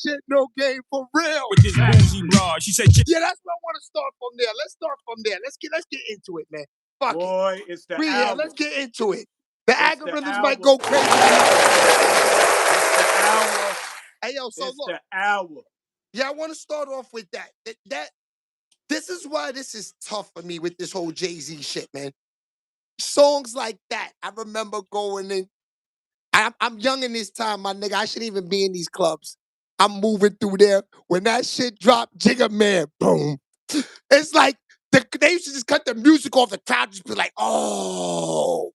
shit, no game for real. With this bougie broad, she said, yeah, that's what I want to start from there. Let's start from there. Let's get into it, man. Fuck Boy, it. it's the We hour. here. Let's get into it. The algorithms might hour. go crazy. It's the hour. Hey, yo, so It's look. the hour. Yeah, I want to start off with that. This is why this is tough for me with this whole Jay-Z shit, man. Songs like that, I remember going in. I'm young in this time, my nigga. I shouldn't even be in these clubs. I'm moving through there. When that shit dropped, Jigga Man, boom. It's like they used to just cut the music off. The crowd just be like, oh.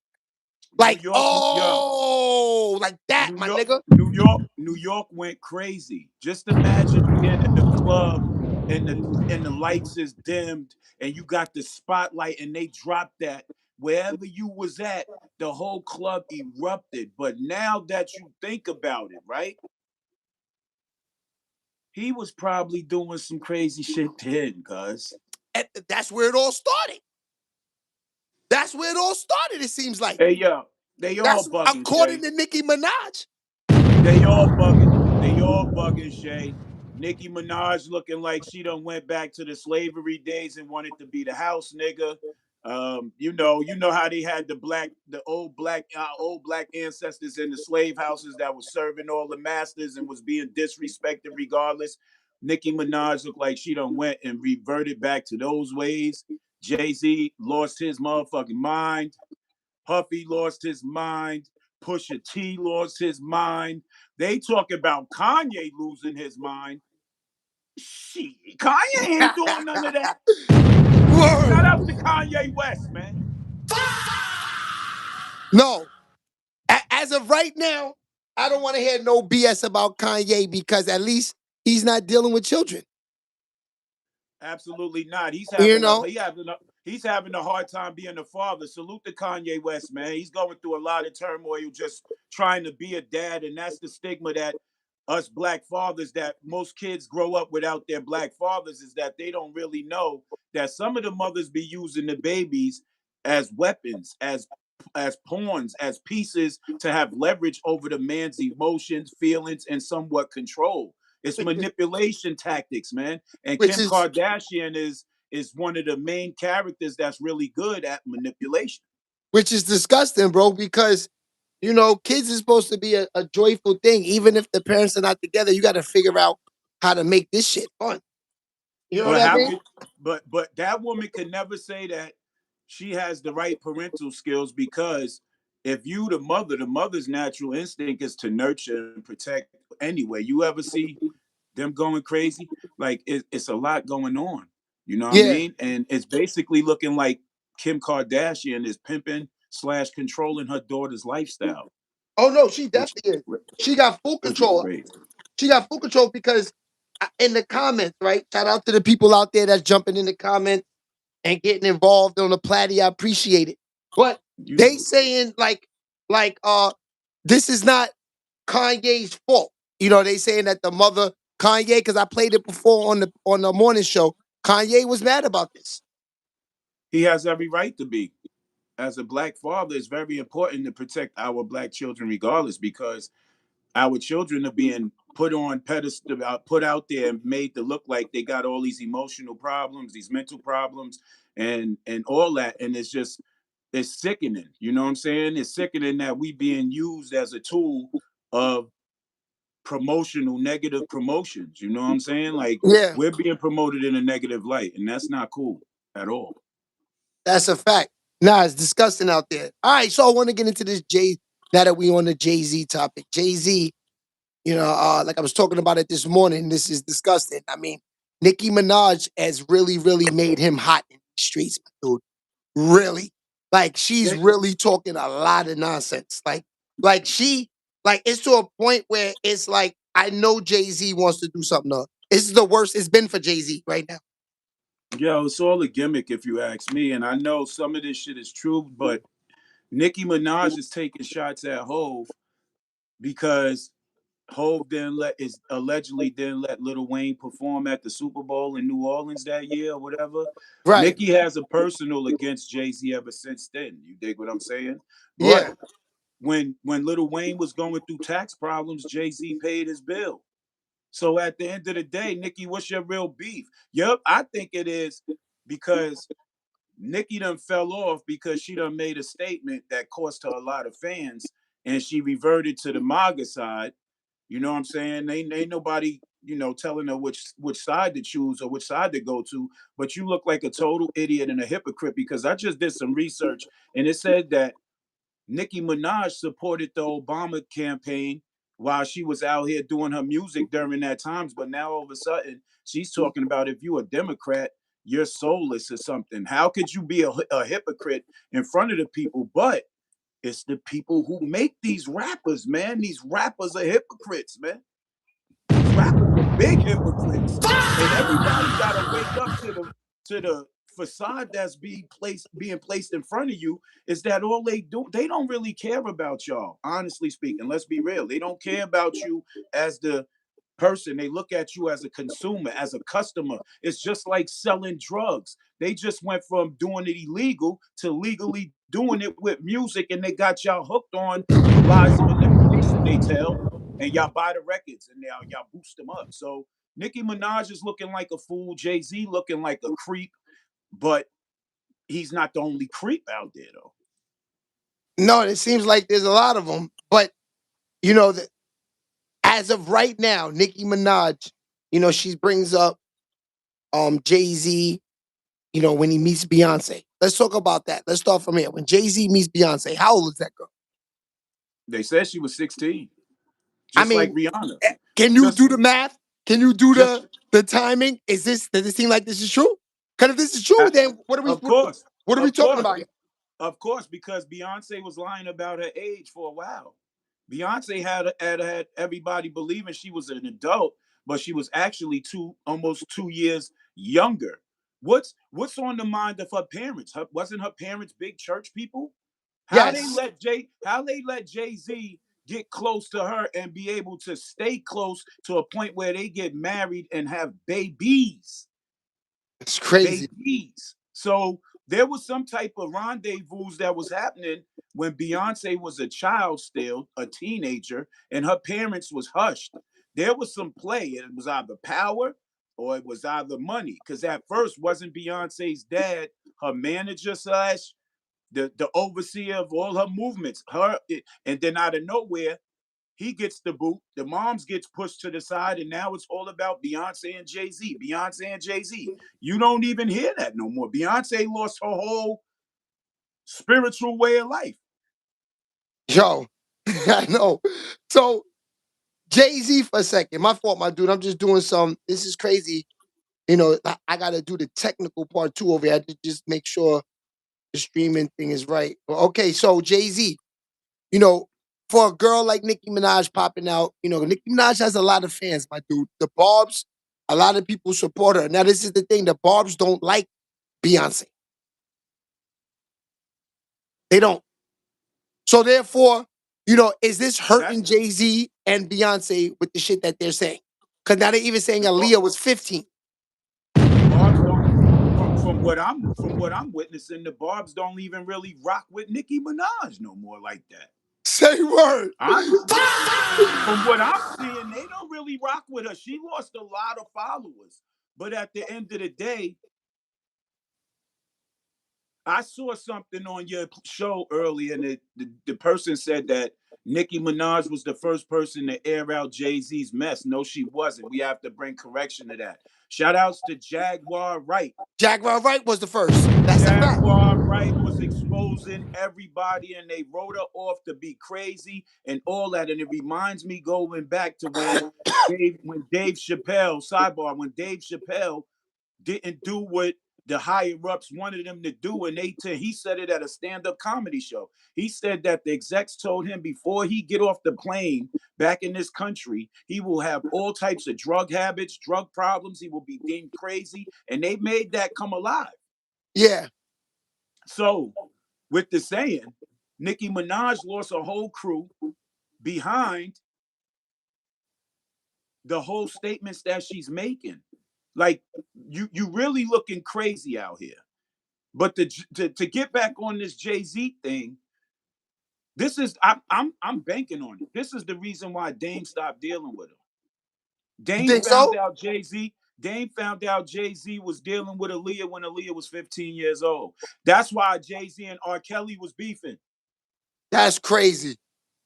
Like, New York, oh, like that, my nigga. New York went crazy. Just imagine being in the club and the lights is dimmed and you got the spotlight and they dropped that. Wherever you was at, the whole club erupted. But now that you think about it, right? He was probably doing some crazy shit then, cuz. And that's where it all started. That's where it all started, it seems like. Hey, yo, they all bugging, according Shay. to Nicki Minaj. They all bugging. They all bugging, Shay. Nicki Minaj looking like she done went back to the slavery days and wanted to be the house nigga. You know how they had the old black ancestors in the slave houses that was serving all the masters and was being disrespected regardless. Nicki Minaj looked like she done went and reverted back to those ways. Jay-Z lost his motherfucking mind. Puffy lost his mind. Pusha T lost his mind. They talk about Kanye losing his mind. Shit, Kanye ain't doing none of that. Word. Shout out to Kanye West, man. No. As of right now, I don't want to hear no BS about Kanye because at least he's not dealing with children. Absolutely not. He's having a hard time being a father. Salute to Kanye West, man. He's going through a lot of turmoil just trying to be a dad, and that's the stigma that us black fathers, that most kids grow up without their black fathers, is that they don't really know that some of the mothers be using the babies as weapons, as pawns, as pieces to have leverage over the man's emotions, feelings, and somewhat control. It's manipulation tactics, man. And Kim Kardashian is one of the main characters that's really good at manipulation. Which is disgusting, bro, because, you know, kids is supposed to be a joyful thing. Even if the parents are not together, you got to figure out how to make this shit fun. You know what I mean? But that woman could never say that she has the right parental skills, because if you the mother's natural instinct is to nurture and protect anyway. You ever see them going crazy? Like it's a lot going on. You know what I mean? And it's basically looking like Kim Kardashian is pimping / controlling her daughter's lifestyle. Oh no, she definitely is. She got full control. She got full control because in the comments, right? Shout out to the people out there that's jumping in the comments and getting involved on the platy. I appreciate it. But they saying like this is not Kanye's fault. You know, they saying that the mother Kanye, because I played it before on the morning show. Kanye was mad about this. He has every right to be. As a black father, it's very important to protect our black children regardless, because our children are being put on pedestal, put out there and made to look like they got all these emotional problems, these mental problems, and all that. And it's sickening. You know what I'm saying? It's sickening that we being used as a tool of negative promotions. You know what I'm saying? Like, we're being promoted in a negative light, and that's not cool at all. That's a fact. Nah, it's disgusting out there. All right, so I want to get into this now that we on the Jay-Z topic. Jay-Z, you know, like I was talking about it this morning, this is disgusting. I mean, Nicki Minaj has really, really made him hot in the streets, dude. Really. Like, she's really talking a lot of nonsense. Like it's to a point where it's like, I know Jay-Z wants to do something else. This is the worst it's been for Jay-Z right now. Yo, it's all a gimmick if you ask me. And I know some of this shit is true, but Nicki Minaj is taking shots at Hove because Hove allegedly didn't let Lil Wayne perform at the Super Bowl in New Orleans that year or whatever. Right. Nicki has a personal against Jay-Z ever since then. You dig what I'm saying? But when Lil Wayne was going through tax problems, Jay-Z paid his bill. So at the end of the day, Nicki, what's your real beef? Yep, I think it is because Nicki done fell off because she done made a statement that cost her a lot of fans, and she reverted to the MAGA side. You know what I'm saying? Ain't nobody, telling her which side to choose or which side to go to. But you look like a total idiot and a hypocrite because I just did some research and it said that Nicki Minaj supported the Obama campaign while she was out here doing her music during that times. But now all of a sudden she's talking about if you a Democrat, you're soulless or something. How could you be a hypocrite in front of the people? But it's the people who make these rappers, man. These rappers are hypocrites, man. These rappers are big hypocrites, and everybody got to wake up to the facade that's being placed in front of you. Is that all they do? They don't really care about y'all. Honestly speaking, let's be real. They don't care about you as the person. They look at you as a consumer, as a customer. It's just like selling drugs. They just went from doing it illegal to legally doing it with music, and they got y'all hooked on the lies and manipulation they tell, and y'all buy the records and now y'all boost them up. So Nicki Minaj is looking like a fool, Jay-Z looking like a creep, but he's not the only creep out there though. No, it seems like there's a lot of them. But you know, that as of right now, Nicki Minaj, she brings up Jay Z. When he meets Beyonce. Let's talk about that. Let's start from here. When Jay Z meets Beyonce, how old is that girl? They said she was 16, I just like mean, Rihanna. can you Just do the math? Can you do just the timing? Does it seem like this is true? Because if this is true, uh, then what are we of course, what are we of talking course. about here? Of course, because Beyonce was lying about her age for a while. Beyonce had everybody believing she was an adult, but she was actually almost 2 years younger. What's on the mind of her parents? Wasn't her parents big church people? Yes, How they let Jay Z get close to her and be able to stay close to a point where they get married and have babies? it's crazy. Babies. So there was some type of rendezvous that was happening when Beyonce was a child still, a teenager, and her parents was hushed. There was some play. It was either power or it was either money. Because at first wasn't Beyonce's dad her manager slash the overseer of all her movements. And then out of nowhere, he gets the boot. The moms gets pushed to the side, and now it's all about Beyonce and Jay Z. Beyonce and Jay Z. You don't even hear that no more. Beyonce lost her whole spiritual way of life. Yo, I know. So Jay Z for a second. My fault, my dude. I'm just doing some. This is crazy. I got to do the technical part too over here. I had to just make sure the streaming thing is right. But okay, so Jay Z. you know, for a girl like Nicki Minaj popping out, Nicki Minaj has a lot of fans, my dude. The Barbs, a lot of people support her. Now, this is the thing: the Barbs don't like Beyonce. They don't. So therefore, is this hurting That's Jay Z and Beyonce with the shit that they're saying? Because now they're even saying the bar. Aaliyah was 15. The Barb's don't. From what I'm witnessing, the Barb's don't even really rock with Nicki Minaj no more like that. Say word. Honestly, from what I'm seeing, they don't really rock with her. She lost a lot of followers, but at the end of the day, I saw something on your show earlier, and the person said that Nicki Minaj was the first person to air out Jay Z's mess. No, she wasn't. We have to bring correction to that. Shout outs to Jaguar Wright. Jaguar Wright was the first. That's a fact. Jaguar Wright was exposing everybody, and they wrote her off to be crazy and all that. And it reminds me going back to when Dave Chappelle, sidebar, when Dave Chappelle didn't do what the higher ups wanted him to do, and he said it at a stand-up comedy show. He said that the execs told him before he get off the plane back in this country, he will have all types of drug habits, drug problems. He will be deemed crazy, and they made that come alive. Yeah. So, with the saying, Nicki Minaj lost a whole crew behind the whole statements that she's making. Like you really looking crazy out here. But to get back on this Jay Z thing, I'm banking on it. This is the reason why Dame stopped dealing with him. You Dame think found so? out Jay-Z. Dame found out Jay-Z was dealing with Aaliyah when Aaliyah was 15 years old. That's why Jay-Z and R. Kelly was beefing. That's crazy.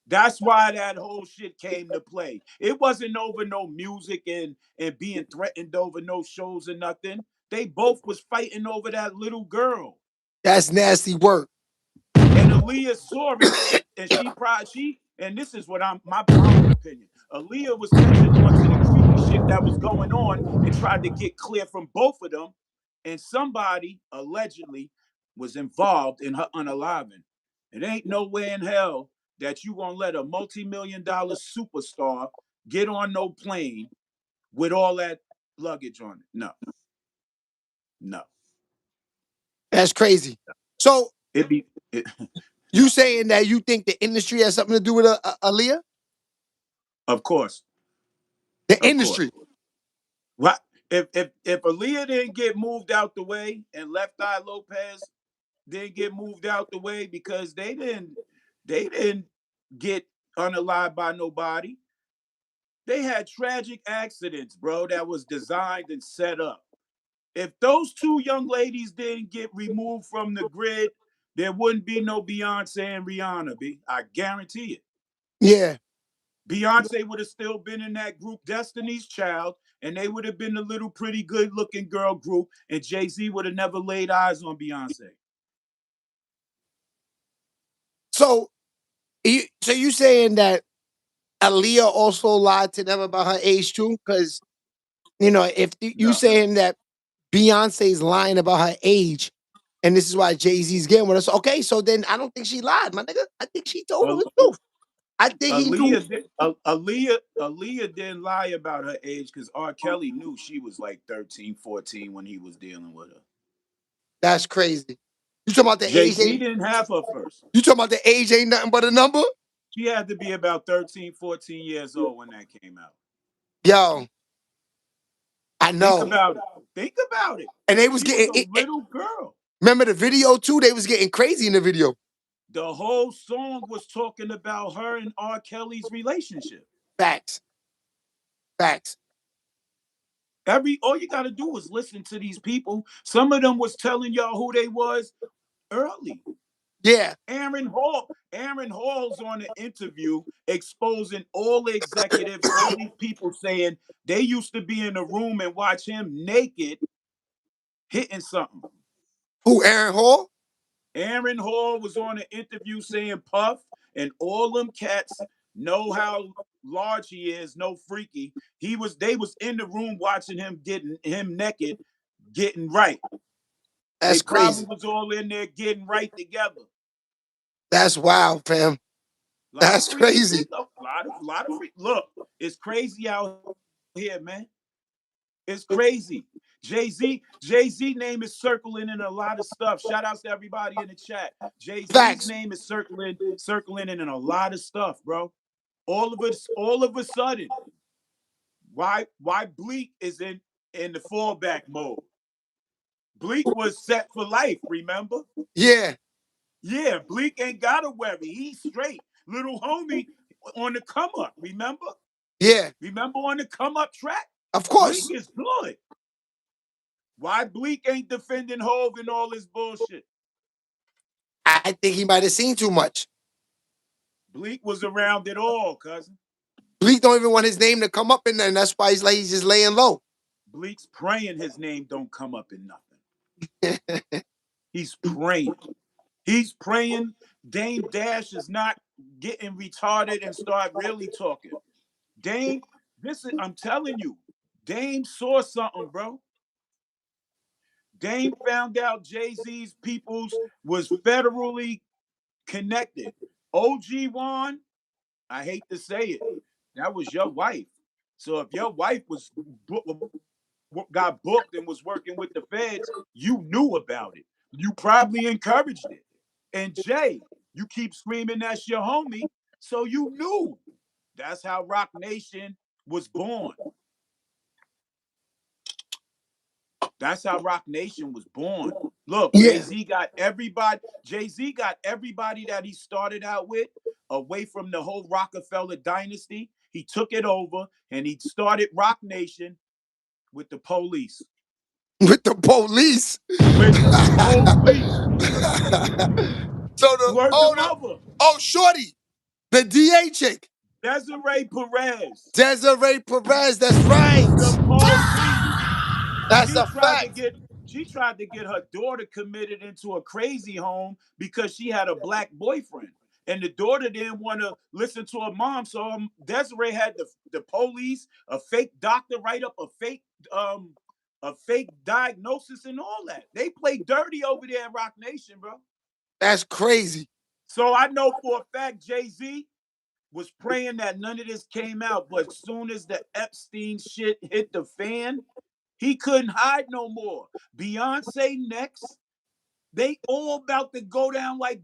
That's why that whole shit came to play. It wasn't over no music and being threatened over no shows or nothing. They both was fighting over that little girl. That's nasty work. And Aaliyah saw it, and she and this is what my own opinion. Aaliyah was catching on to the creepy shit that was going on and tried to get clear from both of them. And somebody allegedly was involved in her unaliving. It ain't nowhere in hell that you gonna let a multi-million-dollar superstar get on no plane with all that luggage on it. No, no. That's crazy. So It be it, you saying that you think the industry has something to do with Aaliyah? of course, The of course. industry. What if Aaliyah didn't get moved out the way and Left Eye Lopez didn't get moved out the way because they didn't get unalived by nobody. They had tragic accidents, bro, that was designed and set up. If those two young ladies didn't get removed from the grid, there wouldn't be no Beyonce and Rihanna, B. I guarantee it. Yeah, Beyonce would have still been in that group, Destiny's Child, and they would have been the little pretty good looking girl group, and Jay-Z would have never laid eyes on Beyonce. so you saying that Aaliyah also lied to them about her age too? Because if you No. saying that Beyonce's lying about her age, and this is why Jay-Z's getting with us. Okay, so then I don't think she lied, my nigga. I think she told him the truth. I think he knew. Aaliyah didn't lie about her age because R. Kelly knew she was like 13, 14 when he was dealing with her. That's crazy. You talking about the age Jay-Z ain't? didn't have her first. You talking about the age ain't nothing but a number? She had to be about 13, 14 years old when that came out. Yo, I Think know. about it. Think about it. And they was She was getting. a little girl. Remember the video too? They was getting crazy in the video. The whole song was talking about her and R. Kelly's relationship. Facts. Facts. All you gotta do is listen to these people. Some of them was telling y'all who they was early. Yeah. Aaron Hall's on an interview exposing all the executives, all these people saying they used to be in a room and watch him naked hitting something. Who? Aaron Hall? Aaron Hall was on an interview saying Puff and all them cats know how large he is, no freaky. They was in the room watching him getting him naked, getting right. They That's probably crazy. was all in there getting right together. That's wild, fam. A lot of That's freaky crazy. shit though. A lot of freak. Look, it's crazy out here, man. It's crazy. Jay-Z name is circling in a lot of stuff. Shout outs to everybody in the chat. Jay-Z's Facts. name is circling in a lot of stuff, bro. All of a sudden, why Bleak is in the fallback mode? Bleak was set for life, remember? Yeah. Yeah, Bleak ain't gotta worry. He's straight. Little homie on the come up, remember? Yeah. Remember on the come up track? Of Bleak course. is good. Why Bleak ain't defending Hove and all this bullshit? I think he might have seen too much. Bleak was around it all, cousin. Bleak don't even want his name to come up in there, and that's why he's just laying low. Bleak's praying his name don't come up in nothing. He's praying. He's praying Dame Dash is not getting retarded and start really talking. Dame, I'm telling you, Dame saw something, bro. Dame found out Jay-Z's peoples was federally connected. OG Juan, I hate to say it, that was your wife. So if your wife got booked and was working with the feds, you knew about it. You probably encouraged it. And Jay, you keep screaming that's your homie, so you knew. That's how Rock Nation was born. That's how Rock Nation was born. Look, Yeah. Jay-Z got everybody that he started out with away from the whole Rockefeller dynasty. He took it over and he started Rock Nation with the police. With the police. With the police. So the Word the mother. Shorty, the DA chick. Desiree Perez. Desiree Perez, that's right. The police. That's She a tried to fact. get her daughter committed into a crazy home because she had a black boyfriend. And the daughter didn't want to listen to her mom. So Desiree had the police, a fake doctor write up um a fake diagnosis and all that. They play dirty over there at Rock Nation, bro. That's crazy. So I know for a fact Jay-Z was praying that none of this came out, but as soon as the Epstein shit hit the fan, he couldn't hide no more. Beyonce next. They all about to go down like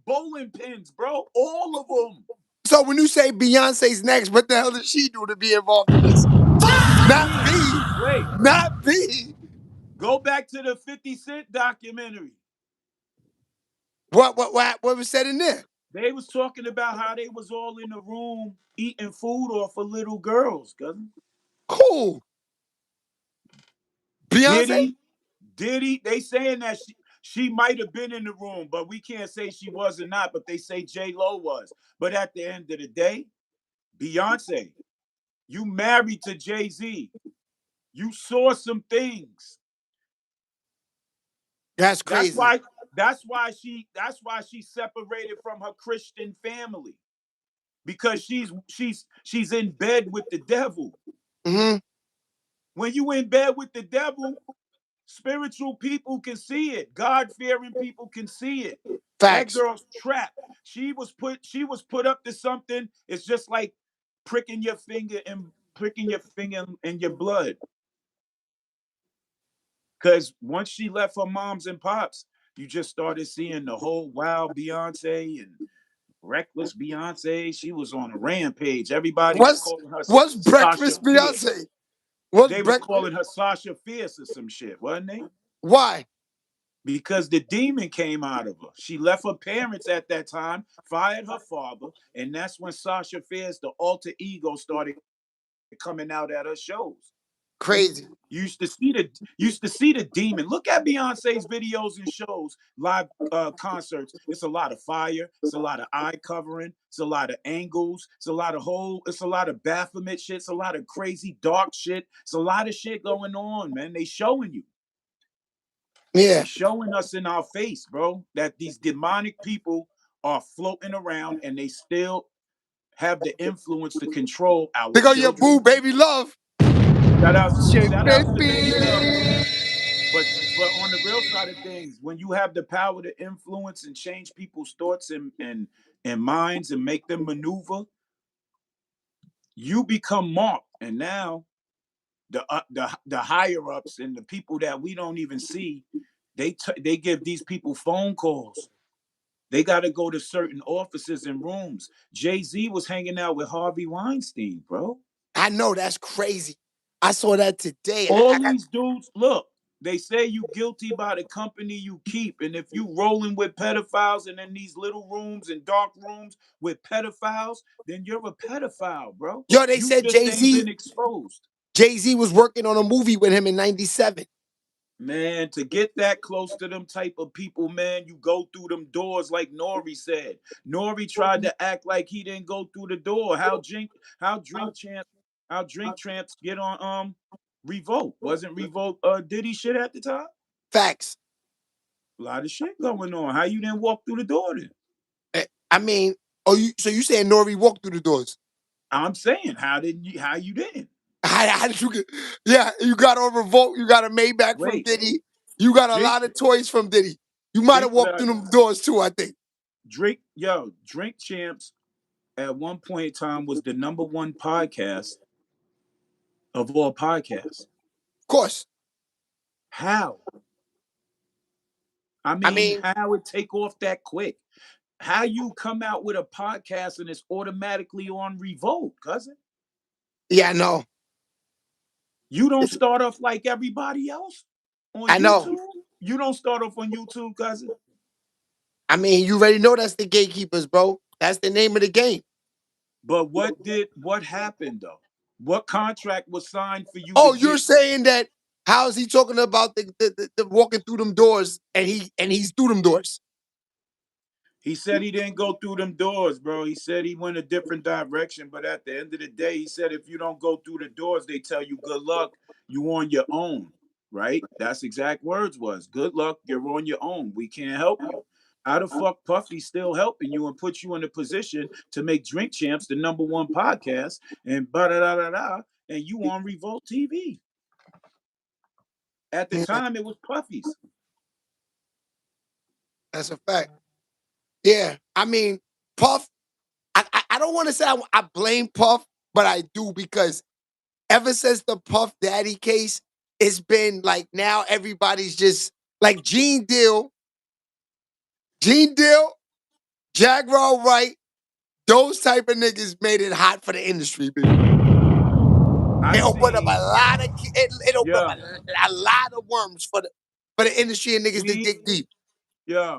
bowling pins, bro. All of them. So when you say Beyonce's next, what the hell does she do to be involved in this? Not B. Wait. Not B. Go back to the 50 Cent documentary. What was said in there? They was talking about how they was all in the room eating food off of little girls, cousin. Cool. Beyonce? Diddy, they saying that she might have been in the room, but we can't say she was or not, but they say J-Lo was. But at the end of the day, Beyonce, you married to Jay-Z. You saw some things. That's crazy. That's why she separated from her Christian family. Because she's in bed with the devil. Mm-hmm. When you in bed with the devil, spiritual people can see it. God-fearing people can see it. Facts. That girl's trapped. She was put up to something. It's just like pricking your finger in your blood. Because once she left her moms and pops, you just started seeing the whole wild Beyonce and reckless Beyonce. She was on a rampage. Everybody was calling her What's Sasha breakfast Fierce. Beyonce? They was calling her Sasha Fierce or some shit, wasn't they? Why? Because the demon came out of her. She left her parents at that time, fired her father, and that's when Sasha Fierce, the alter ego, started coming out at her shows. Crazy. You used to see the demon. Look at Beyonce's videos and shows, live concerts. It's a lot of fire. It's a lot of eye covering. It's a lot of angles. It's a lot of Baphomet shit. It's a lot of crazy dark shit. It's a lot of shit going on, man. They showing you. Yeah. They're showing us in our face, bro, that these demonic people are floating around and they still have the influence to control our They go children. your boo, baby love. Shout out Shit, to baby. Baby Love. But on the real side of things, when you have the power to influence and change people's thoughts and minds and make them maneuver, you become marked. And now the higher ups and the people that we don't even see, they give these people phone calls. They got to go to certain offices and rooms. Jay-Z was hanging out with Harvey Weinstein, bro. I know, that's crazy. I saw that today. All these dudes, look, they say you guilty by the company you keep. And if you rolling with pedophiles and in these little rooms and dark rooms with pedophiles, then you're a pedophile, bro. Yo, they You said just ain't Jay-Z been exposed. Jay-Z was working on a movie with him in 97. Man, to get that close to them type of people, man, you go through them doors like Nori said. Nori tried to act like he didn't go through the door. How drink champs get on Revolt. Wasn't Revolt Diddy shit at the time? Facts. A lot of shit going on. How you didn't walk through the door then? I mean, so you saying Nori walked through the doors? I'm saying, how you didn't? How did you get? Yeah, you got on Revolt. You got a Maybach from Diddy. You got a lot of toys from Diddy. You might have walked through them doors too, I think. Drink Champs at one point in time was the #1 podcast of all podcasts. Of course. How? I mean, how it take off that quick? How you come out with a podcast and it's automatically on Revolt, cousin? Yeah, I know. You don't start off like everybody else on YouTube? Know. You don't start off on YouTube, cousin? I mean, you already know that's the gatekeepers, bro. That's the name of the game. But what happened though? What contract was signed for you to Oh, you're get? saying that? How is he talking about the walking through them doors and he's through them doors? He said he didn't go through them doors, bro. He said he went a different direction. But at the end of the day, he said if you don't go through the doors, they tell you good luck. You on your own, right? That's exact words was good luck. You're on your own. We can't help you. How the fuck Puffy still helping you and put you in a position to make Drink Champs the #1 podcast and da da da da, and you on Revolt TV? At the Yeah, time, it was Puffy's. that's a fact. Yeah, I mean, Puff. I don't want to say I blame Puff, but I do because ever since the Puff Daddy case, it's been like now everybody's just like Gene Deal, Jaguar Wright, those type of niggas made it hot for the industry, baby. I It opened up a seen, lot of it opened up yeah, a lot of worms for the industry and niggas that Gene, dig deep. yeah,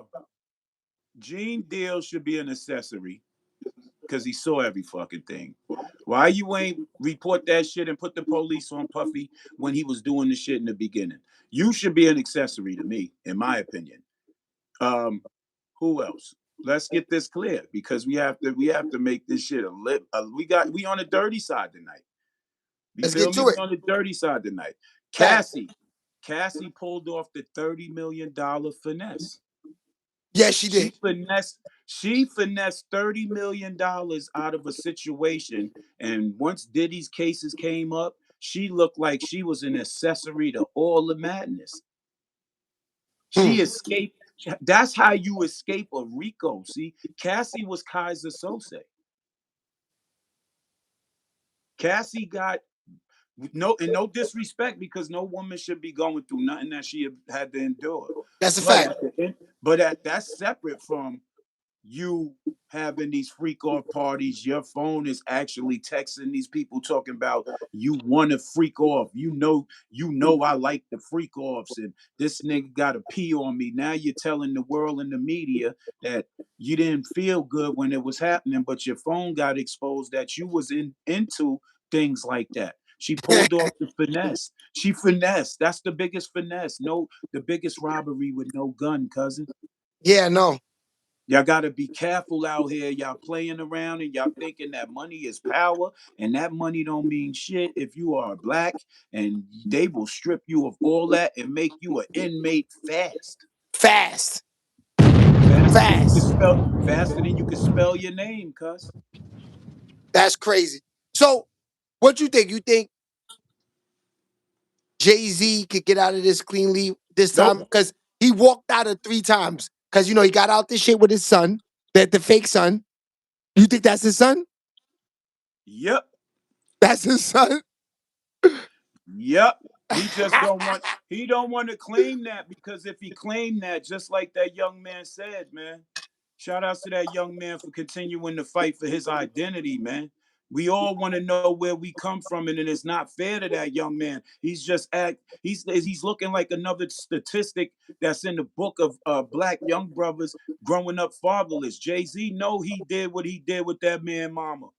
Gene Deal should be an accessory because he saw every fucking thing. Why you ain't report that shit and put the police on Puffy when he was doing the shit in the beginning? You should be an accessory to me, in my opinion. Um, who else? Let's get this clear because we have to make this shit a lip. We on the dirty side tonight. You Let's feel get me? to We it. on the dirty side tonight. Facts. Cassie pulled off the $30 million finesse. Yes, she She did. finessed she finessed $30 million out of a situation. And once Diddy's cases came up, she looked like she was an accessory to all the madness. Hmm. She escaped. That's how you escape a Rico. See, Cassie was Kaiser Sose. Cassie got no disrespect because no woman should be going through nothing that she had to endure. That's a But fact. at the end, that's separate from you having these freak off parties. Your phone is actually texting these people talking about you want to freak off. You know I like the freak offs and this nigga got to pee on me. Now you're telling the world and the media that you didn't feel good when it was happening, but your phone got exposed that you was into things like that. She pulled off the finesse. She finessed. That's the biggest finesse. No, the biggest robbery with no gun, cousin. Yeah, no. Y'all got to be careful out here. Y'all playing around and y'all thinking that money is power, and that money don't mean shit if you are black, and they will strip you of all that and make you an inmate fast. Fast. Faster than you can Fast. spell faster than you can spell your name, cuz. That's crazy. So, what you think? You think Jay-Z could get out of this cleanly this time? Nope. Because he walked out of 3 times. Because he got out this shit with his son, the fake son. You think that's his son? Yep. That's his son. Yep. He don't want to claim that because if he claimed that, just like that young man said, man. Shout outs to that young man for continuing to fight for his identity, man. We all want to know where we come from, and it's not fair to that young man. He's looking like another statistic that's in the book of black young brothers growing up fatherless. Jay-Z know he did what he did with that man mama.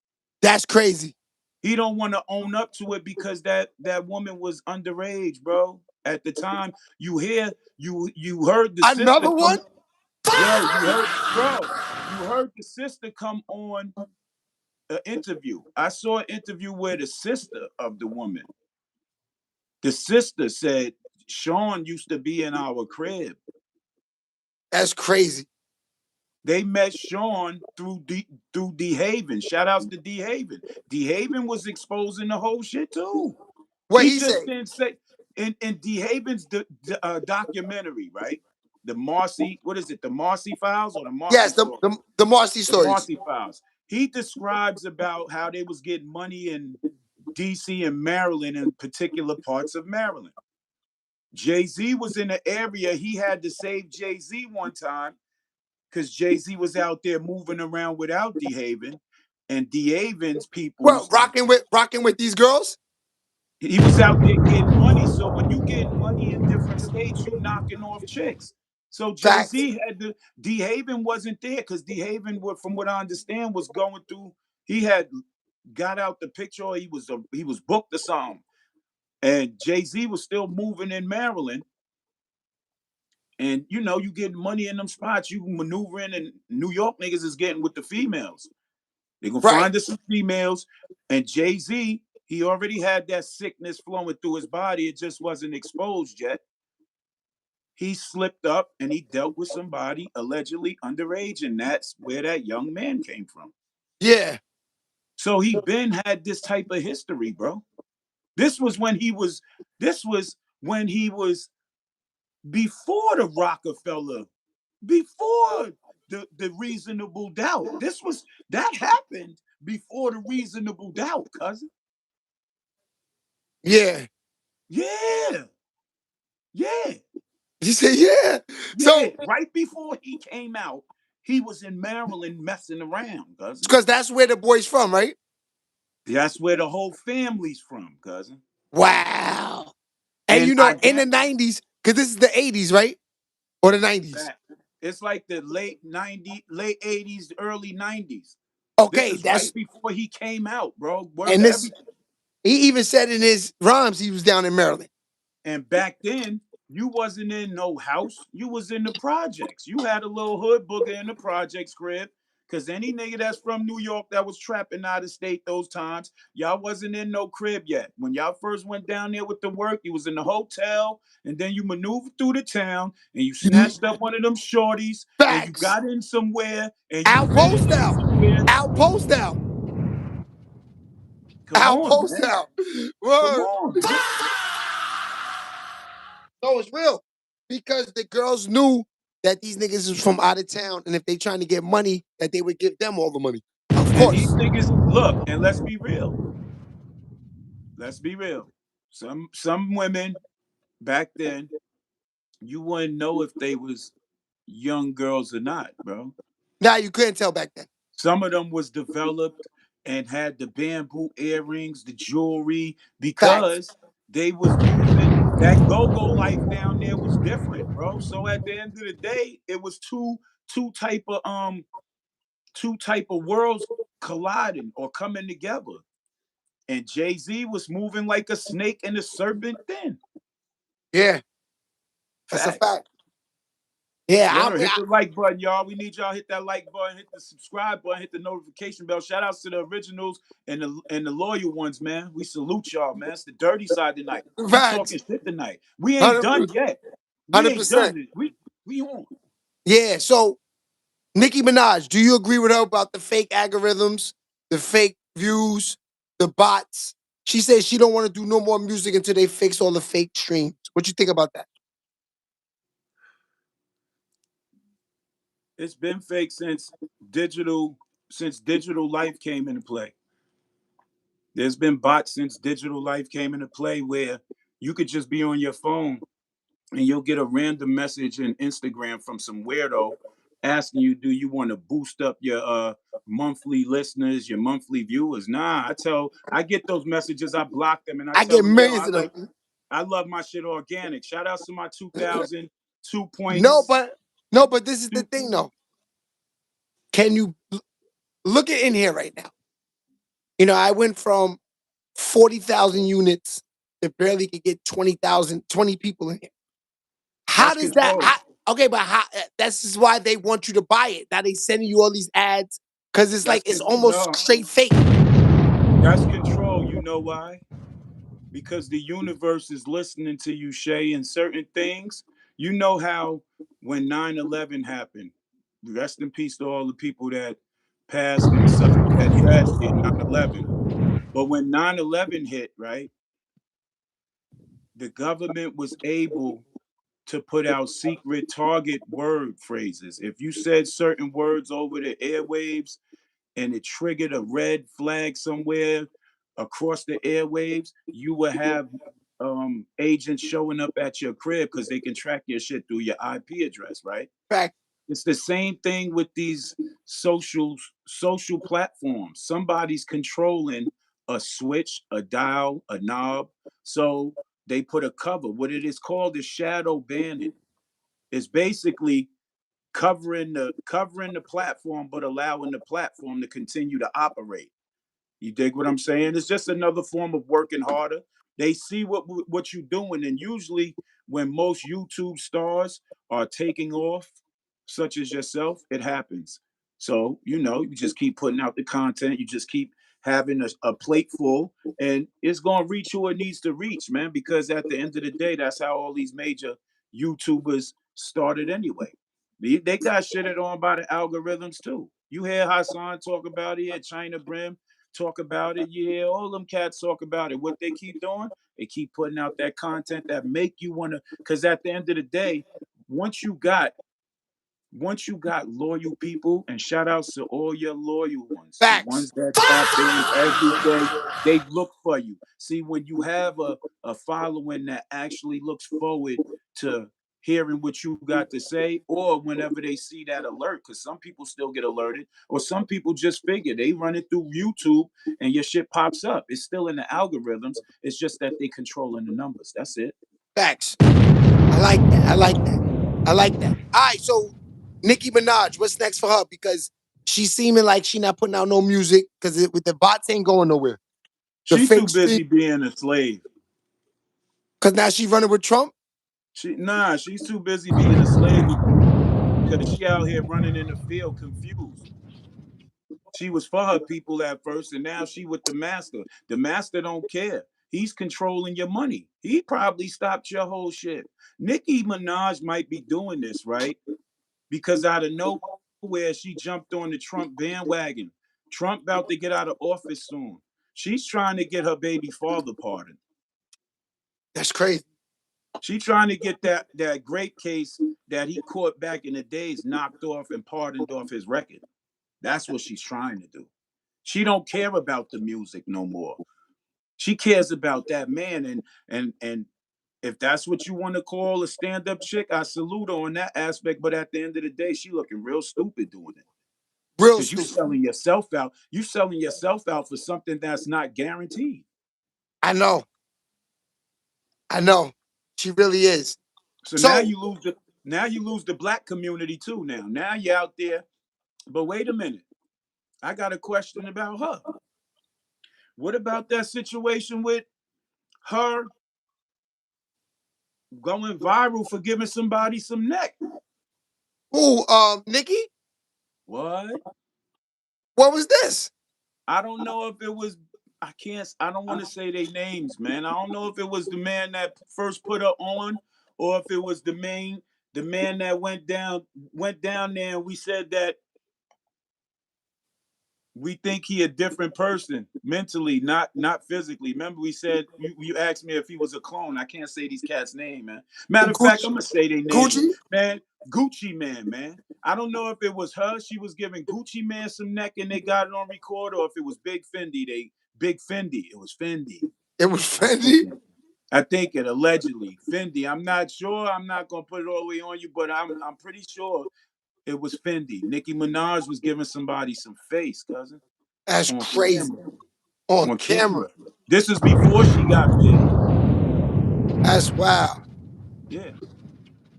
That's crazy. He don't want to own up to it because that woman was underage, bro. At the time, you heard the sister Another one? come. Yo, you heard, bro. You heard the sister come on an interview. I saw an interview where the sister of the woman, the sister said, Sean used to be in our crib. That's crazy. They met Sean through D Haven. Shout outs to D Haven. D Haven was exposing the whole shit too. What He he just say? didn't say in D Haven's documentary, right? The Marcy, what is it? The Marcy Files or the Marcy Yes, Story? the Marcy The stories. Marcy Files. He describes about how they was getting money in DC and Maryland and particular parts of Maryland. Jay-Z was in the area. He had to save Jay-Z one time because Jay-Z was out there moving around without D Haven. And D Haven's Well, people's rocking with these girls. he was out there getting money. So when you getting money in different states, you knocking off chicks. So Jay Facts. Z had to. D Haven wasn't there because D Haven, from what I understand, was going through he had got out the picture, or he was booked or something. And Jay-Z was still moving in Maryland. And you know, you getting money in them spots, you maneuvering, and New York niggas is getting with the females. They gonna Right. find us some females. And Jay-Z, he already had that sickness flowing through his body. It just wasn't exposed yet. He slipped up and he dealt with somebody allegedly underage, and that's where that young man came from. Yeah. So he been had this type of history, bro. This was when he was this was when he was before the Rockefeller, before the reasonable doubt. This was that happened before the reasonable doubt, cousin. Yeah. Yeah, yeah, He said, yeah. So, yeah. Right before he came out, he was in Maryland messing around, cousin. because that's where the boy's from, right? That's where the whole family's from, cousin. Wow. And And you I know, in the get 90s, because this is the 80s, right? Or the 90s. that it's like the late 80s, early 90s. This Okay, is right that's before he came out, bro. Word and to this everything. he even said in his rhymes he was down in Maryland. And back then, you wasn't in no house. You was in the projects. You had a little hood booger in the projects crib. Cause any nigga that's from New York that was trapping out of state those times, y'all wasn't in no crib yet. When y'all first went down there with the work, you was in the hotel, and then you maneuvered through the town, and you snatched up one of them shorties, and you Facts. got in somewhere, and you fitted Outpost in out. somewhere. Outpost out. Come on, Outpost man. out. Come Word. on, man. No, it's real. Because the girls knew that these niggas was from out of town, and if they trying to get money, that they would give them all the money. Of And these course. niggas, look, and let's be real. Let's be real. Some women back then, you wouldn't know if they was young girls or not, bro. Now you couldn't tell back then. Some of them was developed and had the bamboo earrings, the jewelry, Facts. because they was moving. That go-go life down there was different, bro. So at the end of the day, it was two type of worlds colliding or coming together. And Jay-Z was moving like a snake and a serpent then. Yeah, that's a Facts. fact. Yeah, Word. Hit the like button, y'all. We need y'all hit that like button, hit the subscribe button, hit the notification bell. Shout outs to the originals and the loyal ones, man. We salute y'all, man. It's the dirty side tonight. We facts. talking shit tonight. We ain't 100%. done yet. We ain't 100%. done it. We on. Yeah, so Nicki Minaj, do you agree with her about the fake algorithms, the fake views, the bots? She says she don't want to do no more music until they fix all the fake streams. What you think about that? It's been fake digital digital life came into play. There's been bots since digital life came into play where you could just be on your phone and you'll get a random message in Instagram from some weirdo asking you, do you want to boost up your monthly listeners, your monthly viewers? Nah, I get those messages, I block them, and I I tell get them, yo, millions of them. I love my shit organic. Shout out to my 2000 2.2. No, but no, but this is the thing though. Can you look at in here right now? You know, I went from 40,000 units to barely could get 20,000, 20 people in here. How That's does that? control. Okay, but how? That's just why they want you to buy it. Now they sending you all these ads because it's like it's almost No, straight fake. that's control. You know why? Because the universe is listening to you, Shay, and certain things. You know how when 9/11 happened, rest in peace to all the people that passed and suffered that tragedy in 9/11. But when 9/11 hit, right, the government was able to put out secret target word phrases. If you said certain words over the airwaves and it triggered a red flag somewhere across the airwaves, you will have agents showing up at your crib because they can track your shit through your IP address, right? Fact. It's the same thing with these social platforms. Somebody's controlling a switch, a dial, a knob. So they put a cover. What it is called is shadow banning. It's basically covering the platform, but allowing the platform to continue to operate. You dig what I'm saying? It's just another form of working harder. They see what you're doing, and usually when most YouTube stars are taking off, such as yourself, it happens. So you just keep putting out the content. You just keep having a plate full, and it's gonna reach who it needs to reach, man. Because at the end of the day, that's how all these major YouTubers started anyway. They got shitted on by the algorithms too. You hear Hassan talk about it, you hear China Brim talk about it, you hear all them cats talk about it. What they keep doing, they keep putting out that content that make you wanna. Because at the end of the day, once you got once you got loyal people, and shout outs to all your loyal ones, the Facts. ones that tap in every day, they look for you. See, when you have a following that actually looks forward to hearing what you got to say, or whenever they see that alert, because some people still get alerted, or some people just figure they run it through YouTube and your shit pops up. It's still in the algorithms. It's just that they controlling the numbers. That's it. Facts. I like that. I like that. I like that. All right, so Nicki Minaj, what's next for her? Because she's seeming like she not putting out no music because with the bots ain't going nowhere. The She too fake stream, busy being a slave. because now she running with Trump. She's too busy being a slave because she out here running in the field confused. She was for her people at first, and now she with the master. The master don't care. He's controlling your money. He probably stopped your whole shit. Nicki Minaj might be doing this, right? Because out of nowhere, she jumped on the Trump bandwagon. Trump about to get out of office soon. She's trying to get her baby father pardoned. That's crazy. She trying to get that great case that he caught back in the days knocked off and pardoned off his record. That's what she's trying to do. She don't care about the music no more. She cares about that man, and if that's what you want to call a stand-up chick, I salute her on that aspect. But at the end of the day, she looking real stupid doing it. Real Because you stupid. selling yourself out. You selling yourself out for something that's not guaranteed. I know. I know. She really is. So So, now you lose the black community too. Now you're out there. But wait a minute. I got a question about her. What about that situation with her going viral for giving somebody some neck? who, Nikki? What? What was this? I don't know if it was. I don't want to say their names, man. I don't know if it was the man that first put her on, or if it was the man that went down there, and we said that we think he a different person mentally, not physically. Remember, we said you asked me if he was a clone. I can't say these cats' name, man. Matter of fact, Gucci? I'm gonna say their name, Gucci? man. Gucci Man, man. I don't know if it was her. She was giving Gucci Man some neck, and they got it on record, or if it was Big Fendi. Big Fendi. It was Fendi. It was I Fendi? think it. I think it allegedly Fendi. I'm not sure. I'm not gonna put it all the way on you, but I'm pretty sure it was Fendi. Nicki Minaj was giving somebody some face, cousin, That's on crazy. camera. On On camera. camera. This is before she got big. That's wow. Yeah.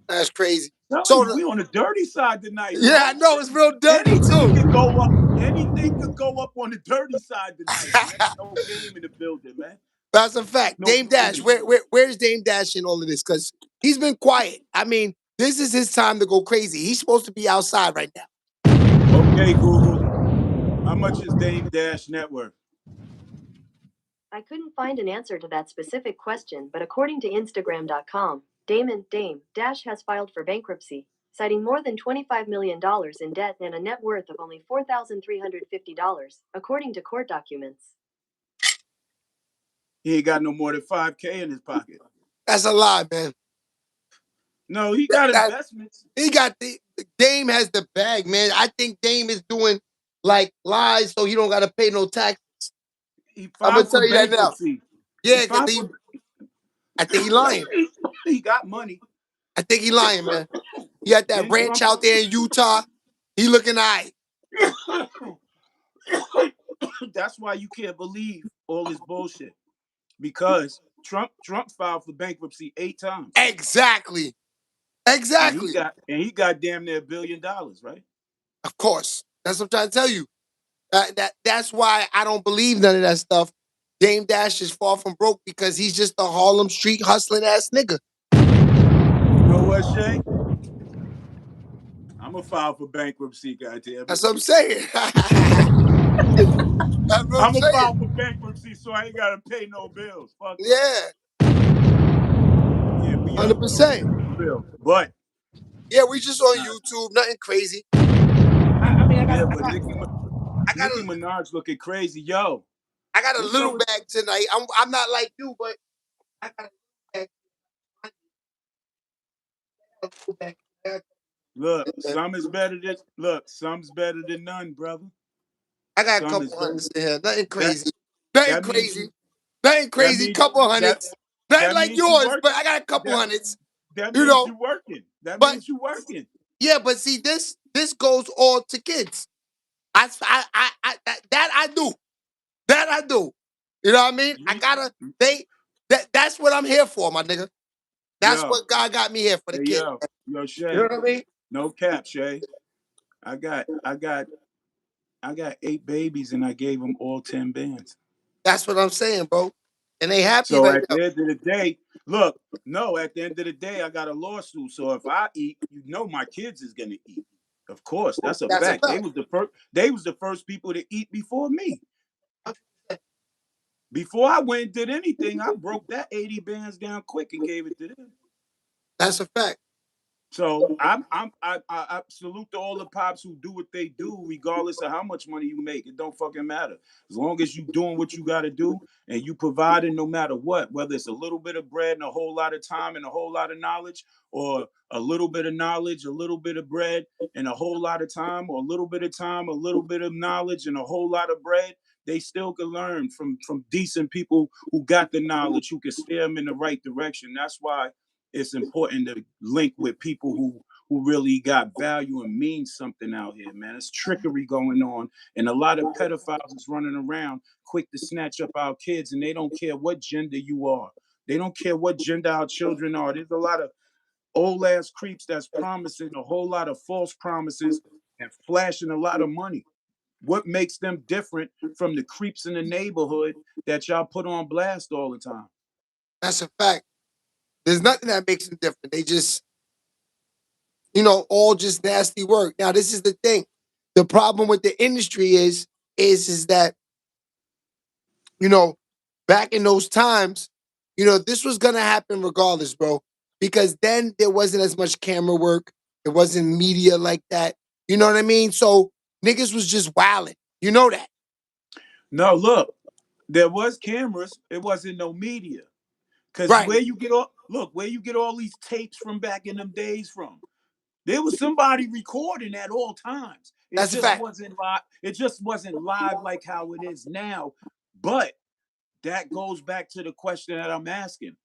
That's crazy. Telling So, you, we on the dirty side tonight, yeah, I bro. know it's real dirty Anything too. could go up. Anything could go up on the dirty side tonight, man. No game in the building, man. That's a fact. No Dame game in Dash, the building. where's Dame Dash in all of this? Because he's been quiet. I mean, this is his time to go crazy. He's supposed to be outside right now. Okay, Google. How much is Dame Dash net worth? I couldn't find an answer to that specific question, but according to Instagram.com, Dame Dash has filed for bankruptcy, citing more than $25 million in debt and a net worth of only $4,350, according to court documents. He ain't got no more than 5K in his pocket. That's a lie, man. No, he got That, investments. he got the Dame has the bag, man. I think Dame is doing like lies so he don't gotta pay no taxes. He I'm gonna filed for tell you that now. bankruptcy. He Yeah, because filed for. I think he lying. He got money. I think he lying, man. He got that Then ranch Trump. out there in Utah. He looking all right. That's why you can't believe all this bullshit, because Trump filed for bankruptcy 8 times, Exactly. and he Exactly. got damn near $1 billion, right? Of course. That's what I'm trying to tell you. That's why I don't believe none of that stuff. Dame Dash is far from broke because he's just a Harlem street hustling ass nigga. You know what, Shay? I'm gonna file for bankruptcy, goddamn it. That's what I'm saying. That's what I'm I'm gonna saying. file for bankruptcy so I ain't gotta pay no bills. Fuck it. Yeah, Yeah, we up though. 100%. For real. But Yeah, we just on nah, YouTube, nothing crazy. yeah, but I got Nicki a, Minaj looking crazy. Yo, I got a this little show is bag tonight. I'm not like you, but I got a little bag. look, some's better than none, brother. I got a Some is couple better. hundreds in here. Nothing That crazy. Nothing that means crazy. you Nothing that crazy. means Couple that hundreds. Nothing that like means you yours, work but I got a couple that hundreds. that You means know, you working. That but means you working. yeah, but see, this goes all to kids. That I do. That I do. You know what I mean? I You, gotta that's what I'm here for, my nigga. That's yo, what God got me here for the hey kids. yo, You know Shay. what I mean? No cap, Shay. I got I got I got 8 babies and I gave them all 10 bands. That's what I'm saying, bro. And they happy So right at now. the end of the day, look, no, at the end of the day, I got a lawsuit. So if I eat, you know my kids is gonna eat. Of course, that's a That's a fact. fact. They was the first people to eat before me. Before I went and did anything, I broke that 80 bands down quick and gave it to them. That's a fact. So I salute to all the pops who do what they do, regardless of how much money you make. It don't fucking matter. As long as you doing what you got to do and you providing no matter what, whether it's a little bit of bread and a whole lot of time and a whole lot of knowledge, or a little bit of knowledge, a little bit of bread and a whole lot of time, or a little bit of time, a little bit of knowledge and a whole lot of bread. They still can learn from decent people who got the knowledge, who can steer them in the right direction. That's why it's important to link with people who really got value and mean something out here, man. It's trickery going on, and a lot of pedophiles is running around quick to snatch up our kids, and they don't care what gender you are. They don't care what gender our children are. There's a lot of old ass creeps that's promising a whole lot of false promises and flashing a lot of money. What makes them different from the creeps in the neighborhood that y'all put on blast all the time? That's a fact. There's nothing that makes them different. They just, all just nasty work. Now, this is the thing. The problem with the industry is that, you know, back in those times, this was gonna happen regardless, bro. Because then there wasn't as much camera work. There wasn't media like that. You know what I mean? So niggas was just wilding. You know that. No, look, there was cameras. It wasn't no media. Cause Right. where you get all these tapes from back in them days from? There was somebody recording at all times. It That's a just fact. wasn't live. It just wasn't live like how it is now. But that goes back to the question that I'm asking.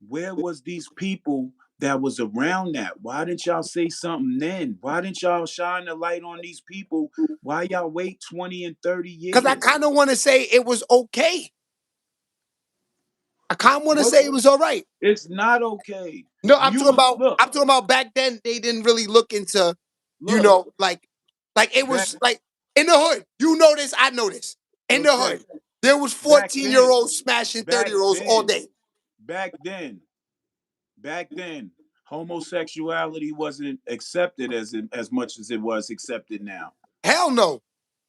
Where was these people that was around that? Why didn't y'all say something then? Why didn't y'all shine the light on these people? Why y'all wait 20 and 30 Because I years? kind of want to say it was okay. I kind of want to What? say it was all right. It's not okay. No, I'm You talking was about. I'm talking about back then. They didn't really look into, look, like it back was like in the hood. You know this. I know this. In yo the hood, Shay, there was back 14-year then, olds smashing back 30-year-olds all then, day. back then, back then, homosexuality wasn't accepted as much as it was accepted now. Hell no.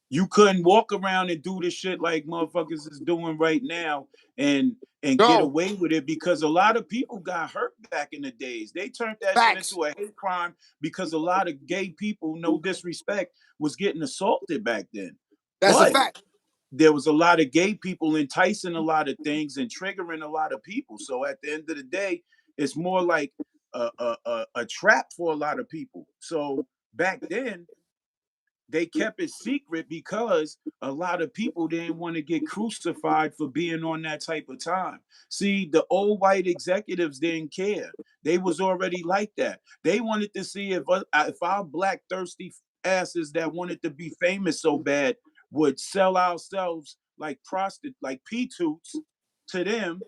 You couldn't walk around and do the shit like motherfuckers is doing right now and get No away with it because a lot of people got hurt back in the days. They turned that shit facts. into a hate crime because a lot of gay people, no disrespect, was getting assaulted back then. That's a But fact. there was a lot of gay people enticing a lot of things and triggering a lot of people. So at the end of the day, it's more like a trap for a lot of people. So back then, they kept it secret because a lot of people didn't want to get crucified for being on that type of time. See, the old white executives didn't care. They was already like that. They wanted to see if our black thirsty asses that wanted to be famous so bad would sell ourselves like like p-toots to them.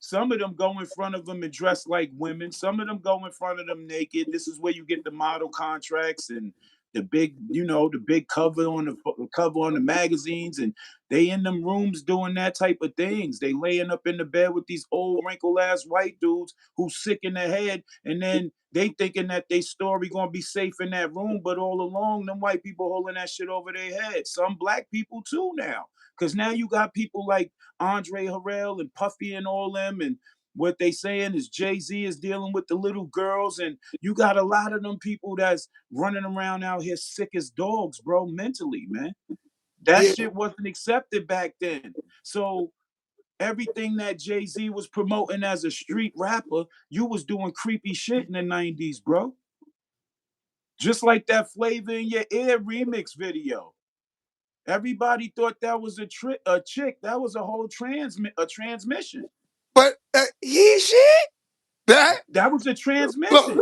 Some of them go in front of them and dress like women. Some of them go in front of them naked. This is where you get the model contracts and the big, the big cover on the magazines, and they in them rooms doing that type of things. They laying up in the bed with these old wrinkled ass white dudes who sick in the head, and then they thinking that they story gonna be safe in that room, but all along them white people holding that shit over their head. Some black people too now, because now you got people like Andre Harrell and Puffy and all them, and what they saying is Jay-Z is dealing with the little girls, and you got a lot of them people that's running around out here sick as dogs, bro, mentally, man. That Yeah. shit wasn't accepted back then. So everything that Jay-Z was promoting as a street rapper, you was doing creepy shit in the 90s, bro. Just like that Flavor in Your Ear remix video. Everybody thought that was a chick. That was a whole transmission. But he shit that. That was a transmission.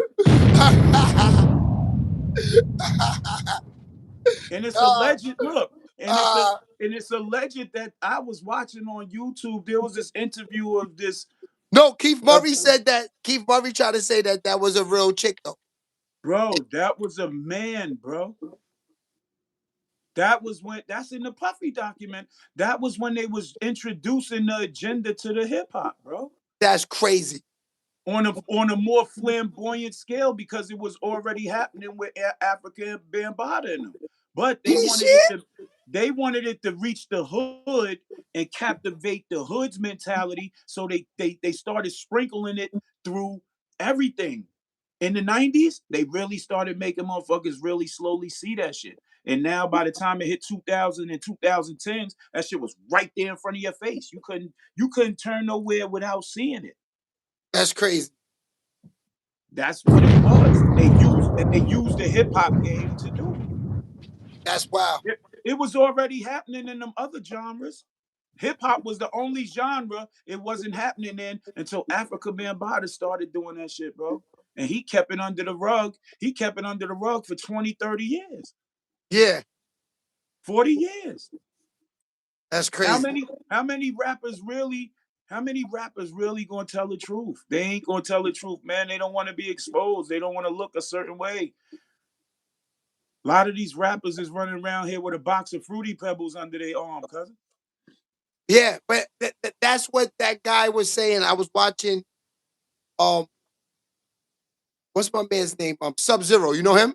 And it's alleged, look, and it's alleged that I was watching on YouTube. There was this interview of this. No, Keith Murray said that. Keith Murray tried to say that that was a real chick, though. Bro, that was a man, bro. That was when, that's in the Puffy document. That was when they was introducing the agenda to the hip hop, bro. That's crazy. On a more flamboyant scale, because it was already happening with Africa Bambaataa in them. But they wanted it to reach the hood and captivate the hood's mentality. So they started sprinkling it through everything. In the 90s, they really started making motherfuckers really slowly see that shit. And now by the time it hit 2000 and 2010s, that shit was right there in front of your face. You couldn't turn nowhere without seeing it. That's crazy. That's what it was. They used the hip hop game to do it. That's wild. It was already happening in them other genres. Hip hop was the only genre it wasn't happening in until Africa Bambaataa started doing that shit, bro. And he kept it under the rug. He kept it under the rug for 20, 30 years. Yeah. 40 years. That's crazy. How many rappers really gonna tell the truth? They ain't gonna tell the truth, man. They don't want to be exposed. They don't want to look a certain way. A lot of these rappers is running around here with a box of Fruity Pebbles under their arm, cousin. Yeah, but that's what that guy was saying. I was watching, what's my man's name? Sub-Zero. You know him?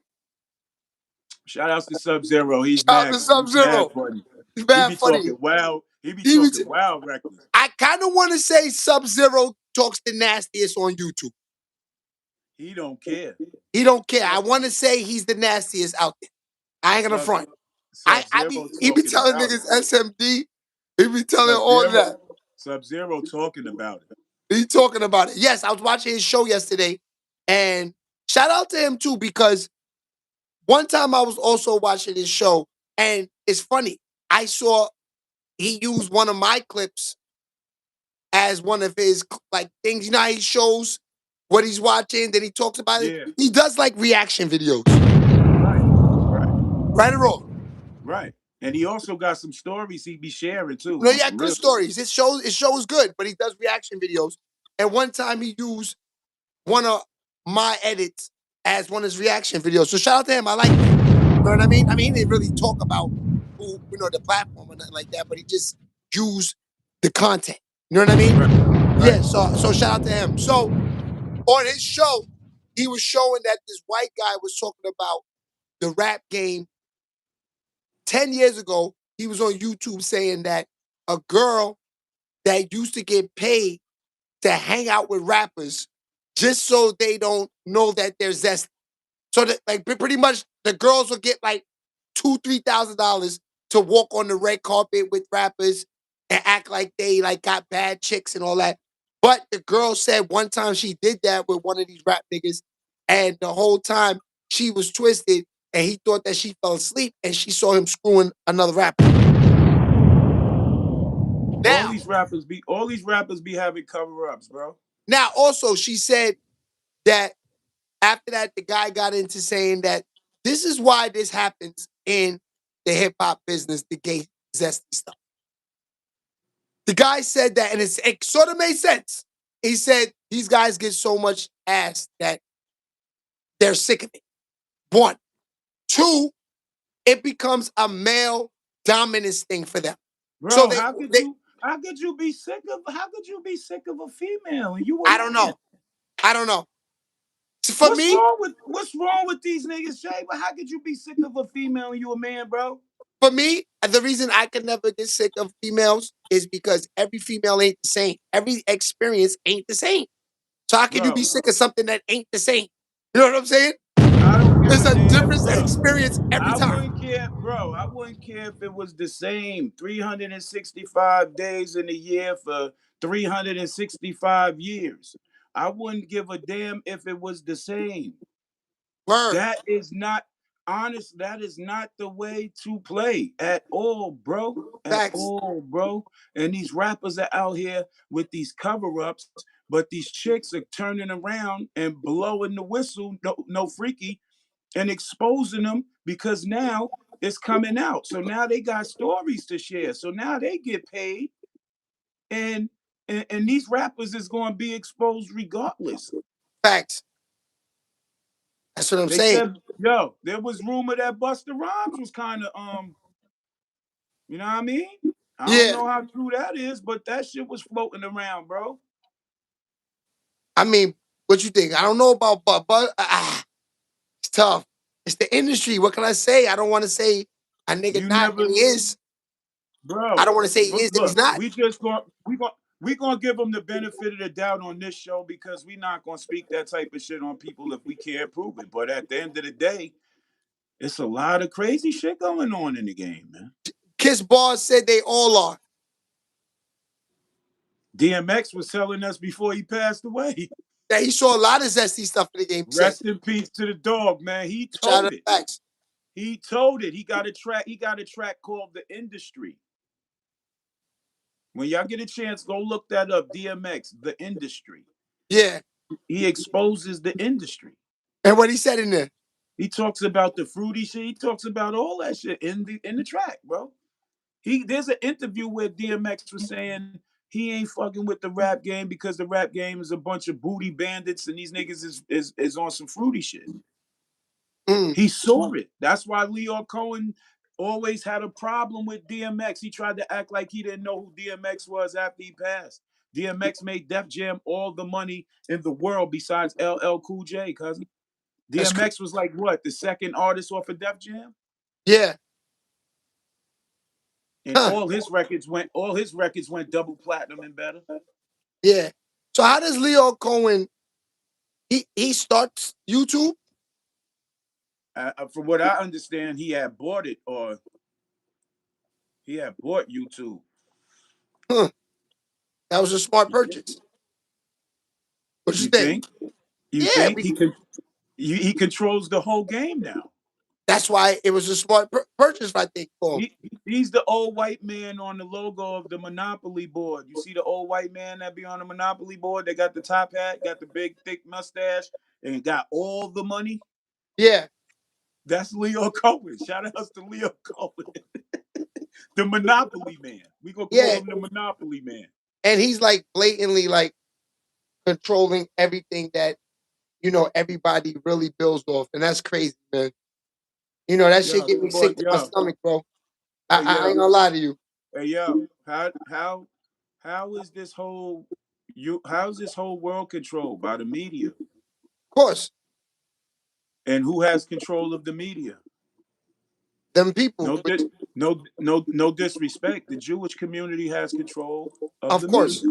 Shout outs to Sub-Zero. He's Shout out mad, to Sub-Zero. funny. He's He mad be funny. talking wild. He be talking wild reckless. I kind of want to say Sub-Zero talks the nastiest on YouTube. He don't care. He don't care. I want to say he's the nastiest out there. I ain't gonna front. He be telling niggas SMD. He be telling all of that. Sub-Zero talking about it. He talking about it. Yes, I was watching his show yesterday, and shout out to him too, because one time I was also watching his show, and it's funny. I saw he used one of my clips as one of his like things. You know how he shows what he's watching, then he talks about it. He does like reaction videos. Right or wrong? Right. And he also got some stories he be sharing too. No, yeah, good stories. His show is good, but he does reaction videos. And one time he used one of my edits as one of his reaction videos. So shout out to him. I like it. You know what I mean? I mean, he didn't really talk about the platform or nothing like that, but he just used the content. You know what I mean? Right. Yeah, so shout out to him. So on his show, he was showing that this white guy was talking about the rap game. 10 years ago, he was on YouTube saying that a girl that used to get paid to hang out with rappers just so they don't know that they're zesty. So that, like, pretty much the girls will get like $2,000-$3,000 to walk on the red carpet with rappers and act like they like got bad chicks and all that. But the girl said one time she did that with one of these rap niggas, and the whole time she was twisted, and he thought that she fell asleep, and she saw him screwing another rapper. Now, all these rappers be having cover-ups, bro. Now, also, she said that after that, the guy got into saying that this is why this happens in the hip-hop business, the gay zesty stuff. The guy said that, and it sort of made sense. He said these guys get so much ass that they're sick of it. One. Two, it becomes a male dominance thing for them. So Bro, how could you be sick of a female and you a I don't man? know. I don't know. So for me, What's wrong with these niggas, Shay? But how could you be sick of a female and you a man, bro? the reason I could never get sick of females is because every female ain't the same. Every experience ain't the same. So how can you be Bro, sick of something that ain't the same? You know what I'm saying? I don't give It's a a damn. different Look, experience every I time. wouldn't care, bro. I wouldn't care if it was the same 365 days in a year for 365 years. I wouldn't give a damn if it was the same. Word. That is not honest. That is not the way to play at all, bro. At Facts. all, bro. And these rappers are out here with these cover-ups, but these chicks are turning around and blowing the whistle, no freaky, and exposing them because now it's coming out. So now they got stories to share. So now they get paid, and and these rappers is going to be exposed regardless. Facts. That's what I'm They saying. said, yo, there was rumor that Busta Rhymes was kind of you know what I mean? I don't Yeah. know how true that is, but that shit was floating around, bro. I mean, what you think? I don't know about but it's tough. It's the industry. What can I say? I don't want to say a nigga You not and never, he is. I bro. don't want to say he is and he's Look, not. we just going we gonna give them the benefit of the doubt on this show because we not gonna speak that type of shit on people if we can't prove it. But at the end of the day, it's a lot of crazy shit going on in the game, man. Kiss Bars said they all are. DMX was telling us before he passed away. That he saw a lot of zesty stuff in the game. He said, Rest in peace to the dog, man. He shout told out it. facts. He told it. He got a track. He got a track called "The Industry." When y'all get a chance, go look that up. DMX, "The Industry." Yeah. He exposes the industry. And what he said in there. He talks about the fruity shit. He talks about all that shit in the track, bro. There's an interview where DMX was saying he ain't fucking with the rap game because the rap game is a bunch of booty bandits and these niggas is on some fruity shit. Mm, He saw it. That's why Leo Cohen always had a problem with DMX. He tried to act like he didn't know who DMX was after he passed. DMX made Def Jam all the money in the world besides LL Cool J, cousin. that's DMX was like what, the second artist off of Def Jam? yeah. And Huh. all his records went double platinum and better. Yeah. So how does Leo Cohen he starts YouTube? From what I understand, he had bought YouTube. Huh. That was a smart purchase. What you You think? think? You Yeah, think he controls the whole game now? that's why it was a smart purchase, I think, for him. He's the old white man on the logo of the Monopoly board. You see the old white man that be on the Monopoly board? They got the top hat, got the big thick mustache, and got all the money. Yeah. That's Leo Cohen. Shout out to Leo Cohen, the Monopoly man. We gonna call Yeah. him the Monopoly man. And he's like blatantly like controlling everything that, everybody really builds off. And that's crazy, man. That shit Yo, get me boy, sick to my yo, stomach, bro. hey I ain't yo, gonna lie to you. Of hey yo. How is this whole how's this whole world controlled by the media? course, And who has control of the media? them people, No, no disrespect. The Jewish community has control of of the media. course,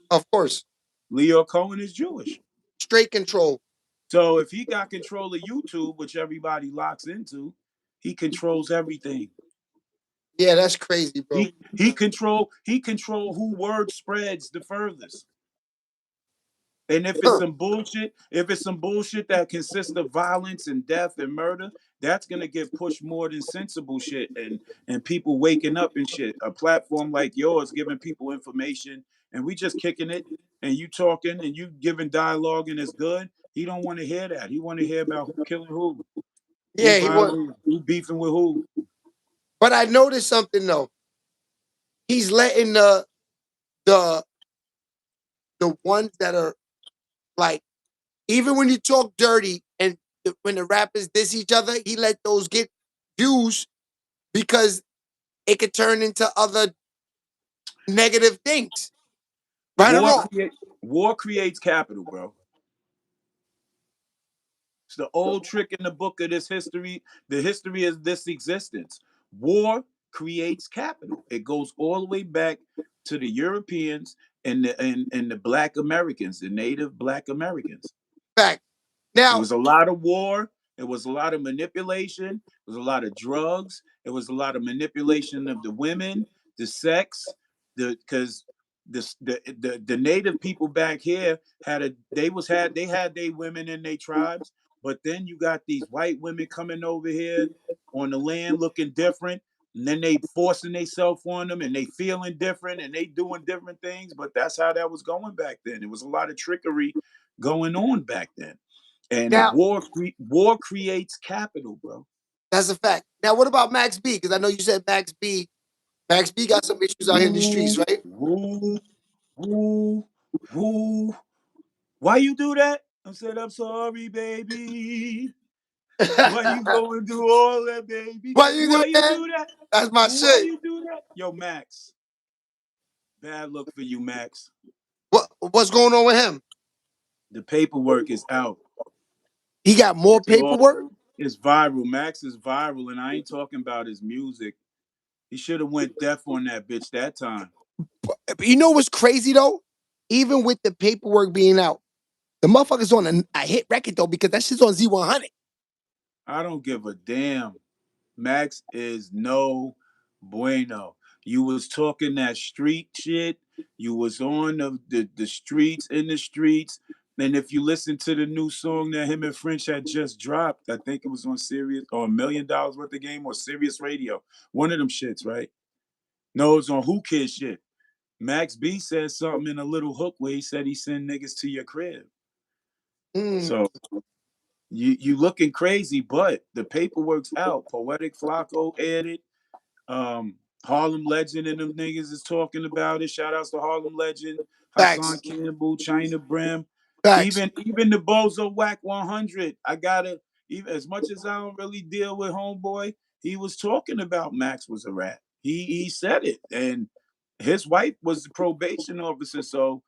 of course, Leo Cohen is Jewish. straight control. So if he got control of YouTube, which everybody locks into, he controls everything. Yeah, that's crazy, bro. He control who word spreads the furthest. And Huh. if it's some bullshit that consists of violence and death and murder, that's gonna get pushed more than sensible shit and people waking up and shit. A platform like yours giving people information and we just kicking it and you talking and you giving dialogue and it's good. He don't want to hear that. He want to hear about who killing who Yeah, he was. violating, who beefing with who. But I noticed something though. He's letting the the ones that are like, even when you talk dirty and when the rappers diss each other, he let those get views because it could turn into other negative things. Right or wrong? War creates capital, bro. It's the old trick in the book of this history. The history of this existence. War creates capital. It goes all the way back to the Europeans and the Black Americans, the native Black Americans. Fact. It Now, was a lot of war. It was a lot of manipulation. It was a lot of drugs. It was a lot of manipulation of the women, the sex, because the native people back here they had their women in their tribes, but then you got these white women coming over here on the land looking different, and then they forcing themselves on them, and they feeling different, and they doing different things. But that's how that was going back then. It was a lot of trickery going on back then. And now war creates capital, bro. that's a fact. Now, what about Max B? Because I know you said Max B. Max B got some issues out here in the streets, Woo, right? woo, woo, woo. Why you do that? I said, I'm sorry, baby. Why you going through all that, baby? Why you do Why you that? do that? That's my Why shit. you do that? Yo, Max. Bad look for you, Max. What's going on with him? The paperwork is out. He got more It's all paperwork. it's viral. Max is viral, and I ain't talking about his music. He should have went deaf on that bitch that time. You know what's crazy though? Even with the paperwork being out, the motherfucker's on a hit record though because that shit's on Z100. I don't give a damn. Max is no bueno. You was talking that street shit. You was on the streets, in the streets. And if you listen to the new song that him and French had just dropped, I think it was on Sirius or $1 Million Worth of Game or Sirius Radio. One of them shits, right? No, it's on Who Kid shit. Max B said something in a little hook where he said he send niggas to your crib. Mm, So you looking crazy, but the paperwork's out. Poetic Flacco aired it. Harlem Legend and them niggas is talking about it. Shout outs to Harlem Legend, Hassan facts, Campbell, China Brim, facts. even the Bozo Whack 100. I gotta even as much as I don't really deal with Homeboy, he was talking about Max was a rat. He said it, and his wife was the probation officer. So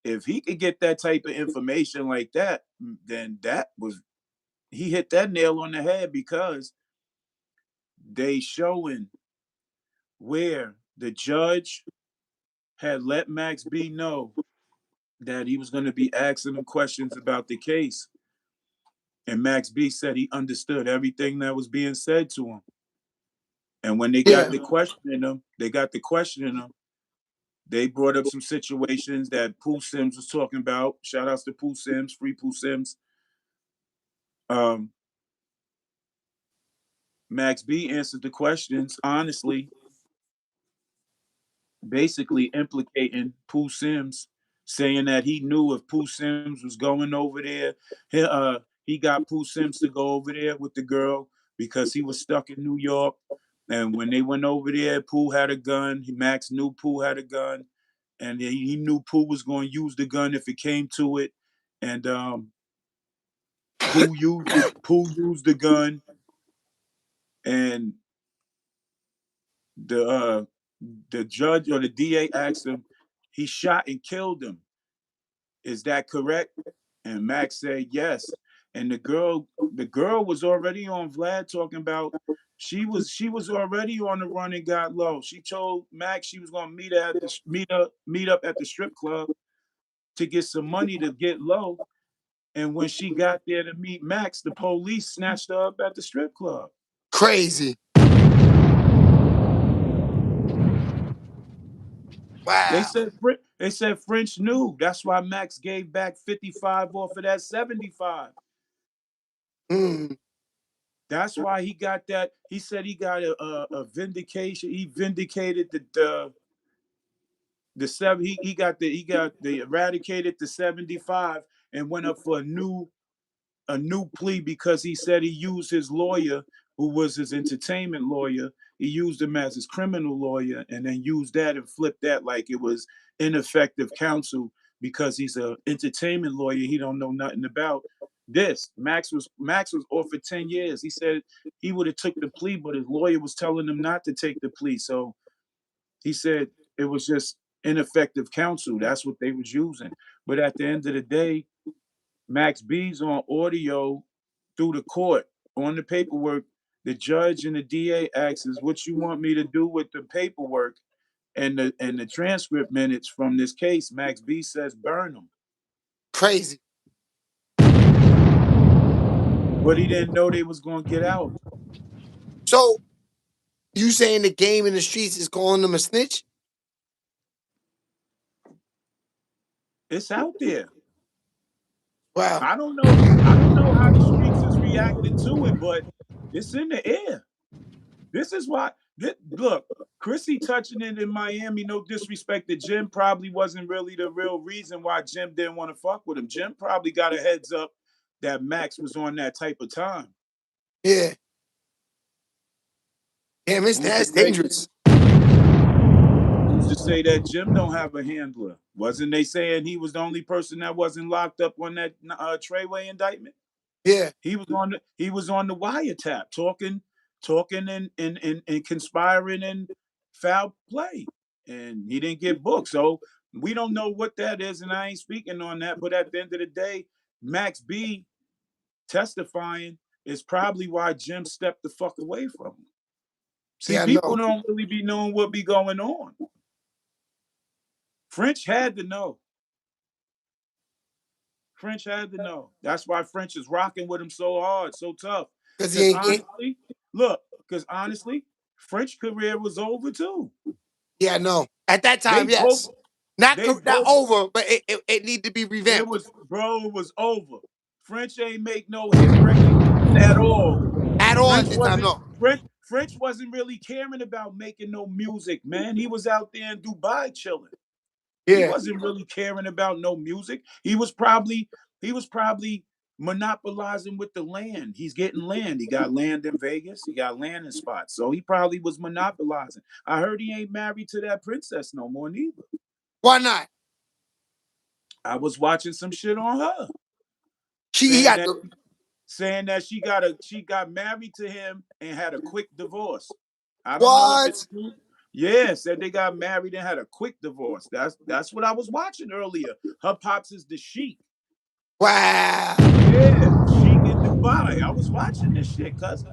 if he could get that type of information like that, then that was he hit that nail on the head because they showing where the judge had let Max B know that he was going to be asking him questions about the case. And Max B said he understood everything that was being said to him. And when they got Yeah, the questioning him, they brought up some situations that Pooh Sims was talking about. Shout outs to Pooh Sims, free Pooh Sims. Um, Max B answered the questions honestly, basically implicating Pooh Sims, saying that he knew if Pooh Sims was going over there, he got Pooh Sims to go over there with the girl because he was stuck in New York. And when they went over there, Pooh had a gun. Max knew Pooh had a gun, and he knew Pooh was going to use the gun if it came to it. And Pooh used the gun, and the uh, the judge or the DA asked him, he shot and killed him. Is that correct? And Max said yes. And the girl was already on Vlad talking about she was already on the run and got low. She told Max she was gonna meet up at the strip club to get some money to get low. And when she got there to meet Max, the police snatched her up at the strip club. crazy. They Wow. said they said French knew. That's why Max gave back 55 off of that 75. Mm, That's why he got that. He said he got a vindication. He vindicated the seven. He got the eradicated the 75 and went up for a new plea because he said he used his lawyer, who was his entertainment lawyer. He used him as his criminal lawyer, and then used that and flipped that like it was ineffective counsel because he's an entertainment lawyer. He don't know nothing about. Max was offered 10 years. He said he would have took the plea, but his lawyer was telling him not to take the plea. So he said it was just ineffective counsel. That's what they was using. But at the end of the day, Max B's on audio through the court on the paperwork. The judge and the DA asks, "What you want me to do with the paperwork and the transcript minutes from this case?" Max B says, "Burn them." Crazy. But he didn't know they was gonna get out. So you saying the game in the streets is calling them a snitch? It's out there. Wow. I don't know. I don't know how the streets is reacting to it, but it's in the air. This is why. Look, Chrissy touching it in Miami. No disrespect to Jim, probably wasn't really the real reason why Jim didn't want to fuck with him. Jim probably got a heads up that Max was on that type of time. Yeah. Damn, that's dangerous. Who's to say that Jim don't have a handler? Wasn't they saying he was the only person that wasn't locked up on that Treyway indictment? Yeah. He was on the wiretap talking and conspiring in foul play, and he didn't get booked. So we don't know what that is, and I ain't speaking on that. But at the end of the day, Max B testifying is probably why Jim stepped the fuck away from him. See, Yeah, people don't really be knowing what be going on. French had to know. French had to know. That's why French is rocking with him so hard, so tough. Because honestly, French career was over too. Yeah, no. At that time, yes. Not over, but it need to be revamped. It was over. French ain't make no hit record at all. At all at the time, no. French wasn't really caring about making no music, man. He was out there in Dubai chilling. Yeah. He wasn't really caring about no music. He was probably monopolizing with the land. He's getting land. He got land in Vegas. He got land in spots. So he probably was monopolizing. I heard he ain't married to that princess no more neither. Why not? I was watching some shit on her. Saying that she got married to him and had a quick divorce. I don't know if it's true. Yeah, said they got married and had a quick divorce. That's what I was watching earlier. Her pops is the Sheik. Wow. Yeah, Sheik in Dubai. I was watching this shit, cousin.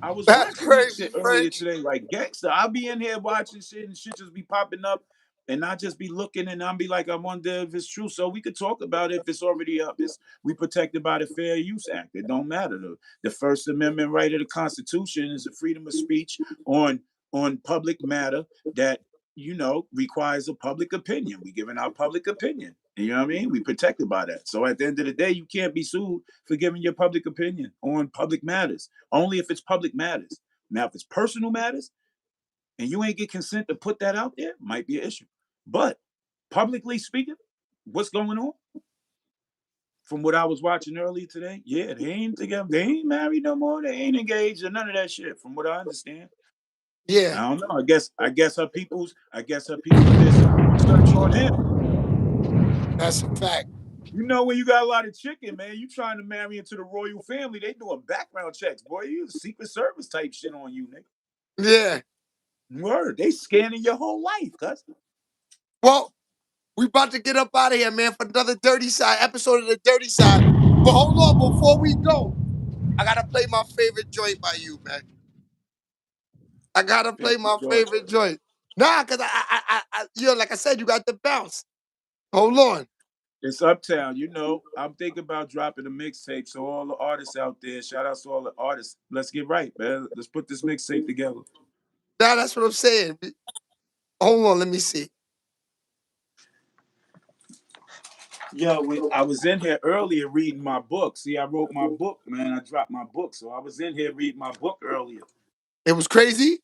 I was watching this shit earlier today, like gangster. I'll be in here watching shit and shit just be popping up, and I just be looking and I'll be like, I wonder if it's true. So we could talk about it if it's already up. We protected by the Fair Use Act. It don't matter. The First Amendment right of the Constitution is the freedom of speech on public matter that requires a public opinion. We giving our public opinion. You know what I mean? We protected by that. So at the end of the day, you can't be sued for giving your public opinion on public matters. Only if it's public matters. Now, if it's personal matters and you ain't get consent to put that out there, might be an issue. But publicly speaking, what's going on? From what I was watching earlier today, yeah, they ain't together. They ain't married no more. They ain't engaged or none of that shit. From what I understand. Yeah. I don't know. I guess her people's did some research on him. That's a fact. You know, when you got a lot of chicken, man, you trying to marry into the royal family, they doing background checks, boy. You Secret Service type shit on you, nigga. Yeah. Word. They scanning your whole life, cuz. Well, we about to get up out of here, man, for another Dirty Side episode of the Dirty Side. But hold on, before we go, I gotta play my favorite joint by you, man. I gotta play my favorite joint. Nah, cause like I said, you got the bounce. Hold on. It's Uptown, I'm thinking about dropping a mixtape. So all the artists out there, shout out to all the artists. Let's get right, man. Let's put this mixtape together. Nah, that's what I'm saying. Hold on, let me see. Yo, I was in here earlier reading my book. See, I wrote my book, man. I dropped my book. So I was in here reading my book earlier. It was crazy?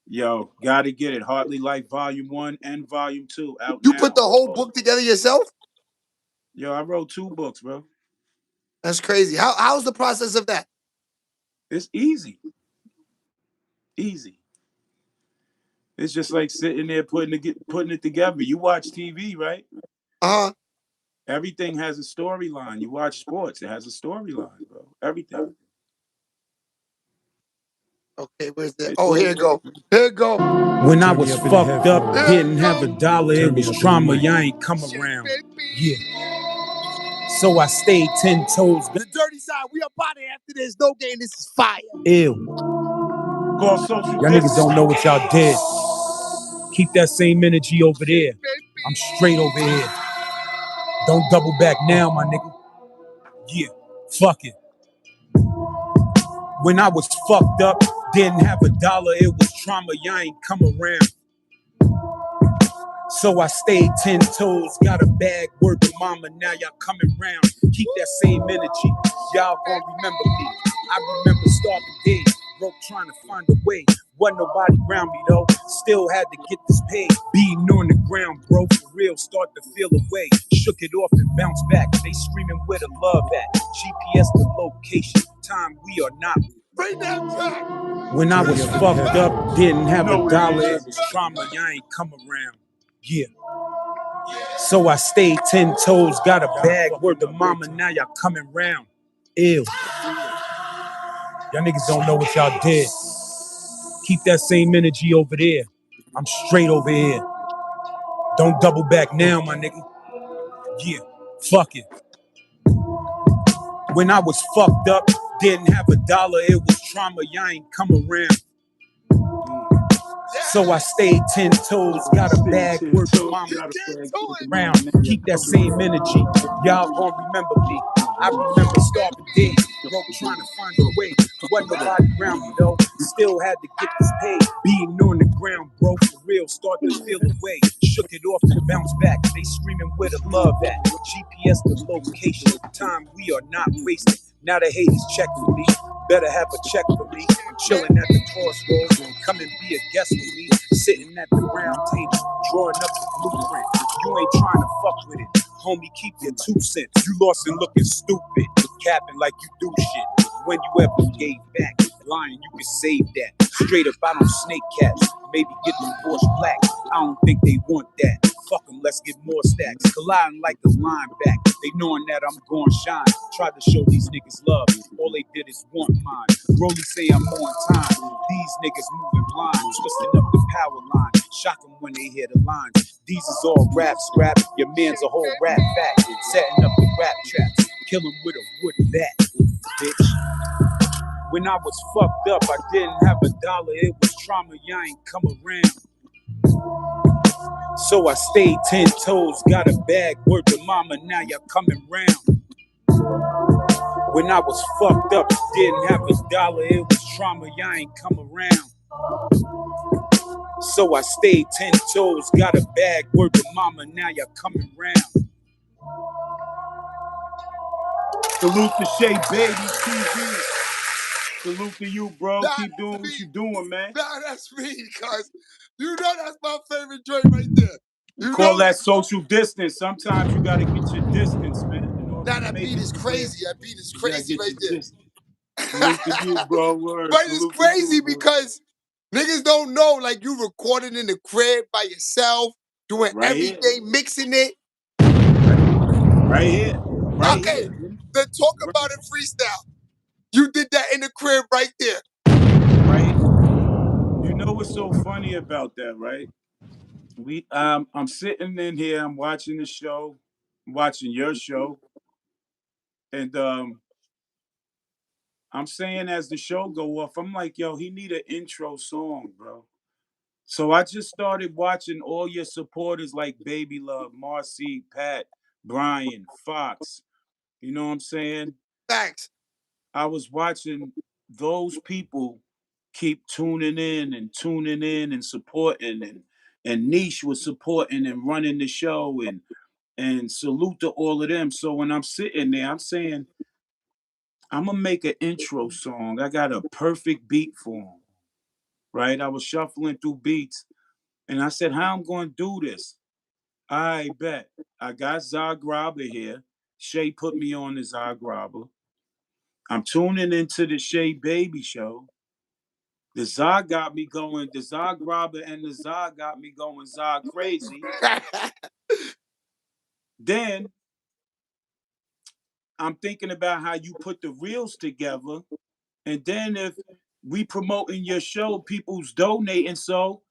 Yo, gotta get it. Hardly Life Volume 1 and Volume 2 out You now. put the whole book together yourself? Yo, I wrote 2 books, bro. That's crazy. How's the process of that? It's easy. Easy. It's just like sitting there putting it together. You watch TV, right? Uh-huh. Everything has a storyline. You watch sports, it has a storyline, bro. Everything. Okay, where's that? It's Oh, here all it go. Here it go. When I was fucked up, Here didn't it have a go. dollar, it was trauma, I ain't come Shit, around. baby. Yeah. So I stayed 10 toes. The dirty side. We up out of here after this. No game. This is fire. Ew. called social Y'all niggas don't know distancing. what y'all did. Keep that same energy over there. I'm straight over here. Don't double back now, my nigga. Yeah. Fuck it. When I was fucked up, didn't have a dollar, it was trauma, I ain't come around. So I stayed 10 toes, got a bag, word to mama, now y'all coming round. Keep that same energy, y'all gon' remember me. I remember starving days, broke trying to find a way. Wasn't nobody around me though, still had to get this paid. Being on the ground, bro, for real, start to feel away. Shook it off and bounced back, they screaming where the love at. GPS the location, time we are not. Bring that back. When I was fucked up, didn't have No, a it dollar, is. it was trauma, I ain't come around. Yeah. So I stayed 10 toes, got a bag, word to mama, now y'all coming round. Ew. Y'all niggas don't know what y'all did. Keep that same energy over there. I'm straight over here. Don't double back now, my nigga. Yeah, fuck it. When I was fucked up, didn't have a dollar, it was trauma, I ain't come around. So I stayed 10 toes, got a bag, word to mama, round. Keep that same energy, y'all gon' remember me. I remember starving days, broke trying to find a way. Wasn't nobody around me though, still had to get this paid. Being on the ground, bro, for real, start to feel away. Shook it off and bounced back, they screaming where the love at. GPS the location, time we are not wasting. Now the haters check for me, better have a check for me. I'm chilling at the crossroads, come and be a guest with me. Sitting at the round table, drawing up the blueprint. You ain't trying to fuck with it, homie, keep your 2 cents. You lost and looking stupid, capping like you do shit. When you ever gave back, lying, you can save that. Straight up, I don't snake cats, maybe get the Porsche black. I don't think they want that. Fuck them, let's get more stacks. Colliding like the line back. They knowing that I'm gon' shine. Tried to show these niggas love. All they did is want mine. Rolly say I'm on time. These niggas moving blind. Twisting up the power line. Shock them when they hear the lines. These is all rap scrap. Your man's a whole rap fact. Setting up the rap traps. Kill him with a wooden bat, bitch. When I was fucked up, I didn't have a dollar. It was trauma, I ain't come around. So I stayed 10 toes, got a bag, word to mama, now y'all coming round. When I was fucked up, didn't have a dollar, it was trauma, I ain't come around. So I stayed 10 toes, got a bag, word to mama, now y'all coming round. Salute to Shay Baby TV. Salute to you, bro. Nah, Keep doing what you doing, man. Nah, that's me, cuz you know that's my favorite joint right there. You Call know that social distance. Sometimes you gotta get your distance, man. In order Nah, to that make beat it is from there, crazy. That beat is you gotta crazy get right your there. distance. Salute to you, bro. Word. But it's Salute to crazy you, bro. because niggas don't know, like you recording in the crib by yourself, doing Right here. everything, mixing it. Right here. Right Okay, here. the Talk Right. About It freestyle. You did that in the crib right there. Right. You know what's so funny about that, right? I'm sitting in here, I'm watching the show, I'm watching your show, and I'm saying as the show go off, I'm like, yo, he need an intro song, bro. So I just started watching all your supporters like Baby Love, Marcy, Pat, Brian, Fox. You know what I'm saying? Thanks. I was watching those people keep tuning in and supporting, and Niche was supporting and running the show, and salute to all of them. So when I'm sitting there, I'm saying, I'm gonna make an intro song. I got a perfect beat for him, right? I was shuffling through beats, and I said, how I'm gonna do this? I bet. I got Zagraba here. Shay put me on the Zagraba. I'm tuning into the Shay Baby show. The Zog got me going. The Zog Robber and the Zog got me going Zog crazy. Then I'm thinking about how you put the reels together, and then if we promoting your show, people's donating, so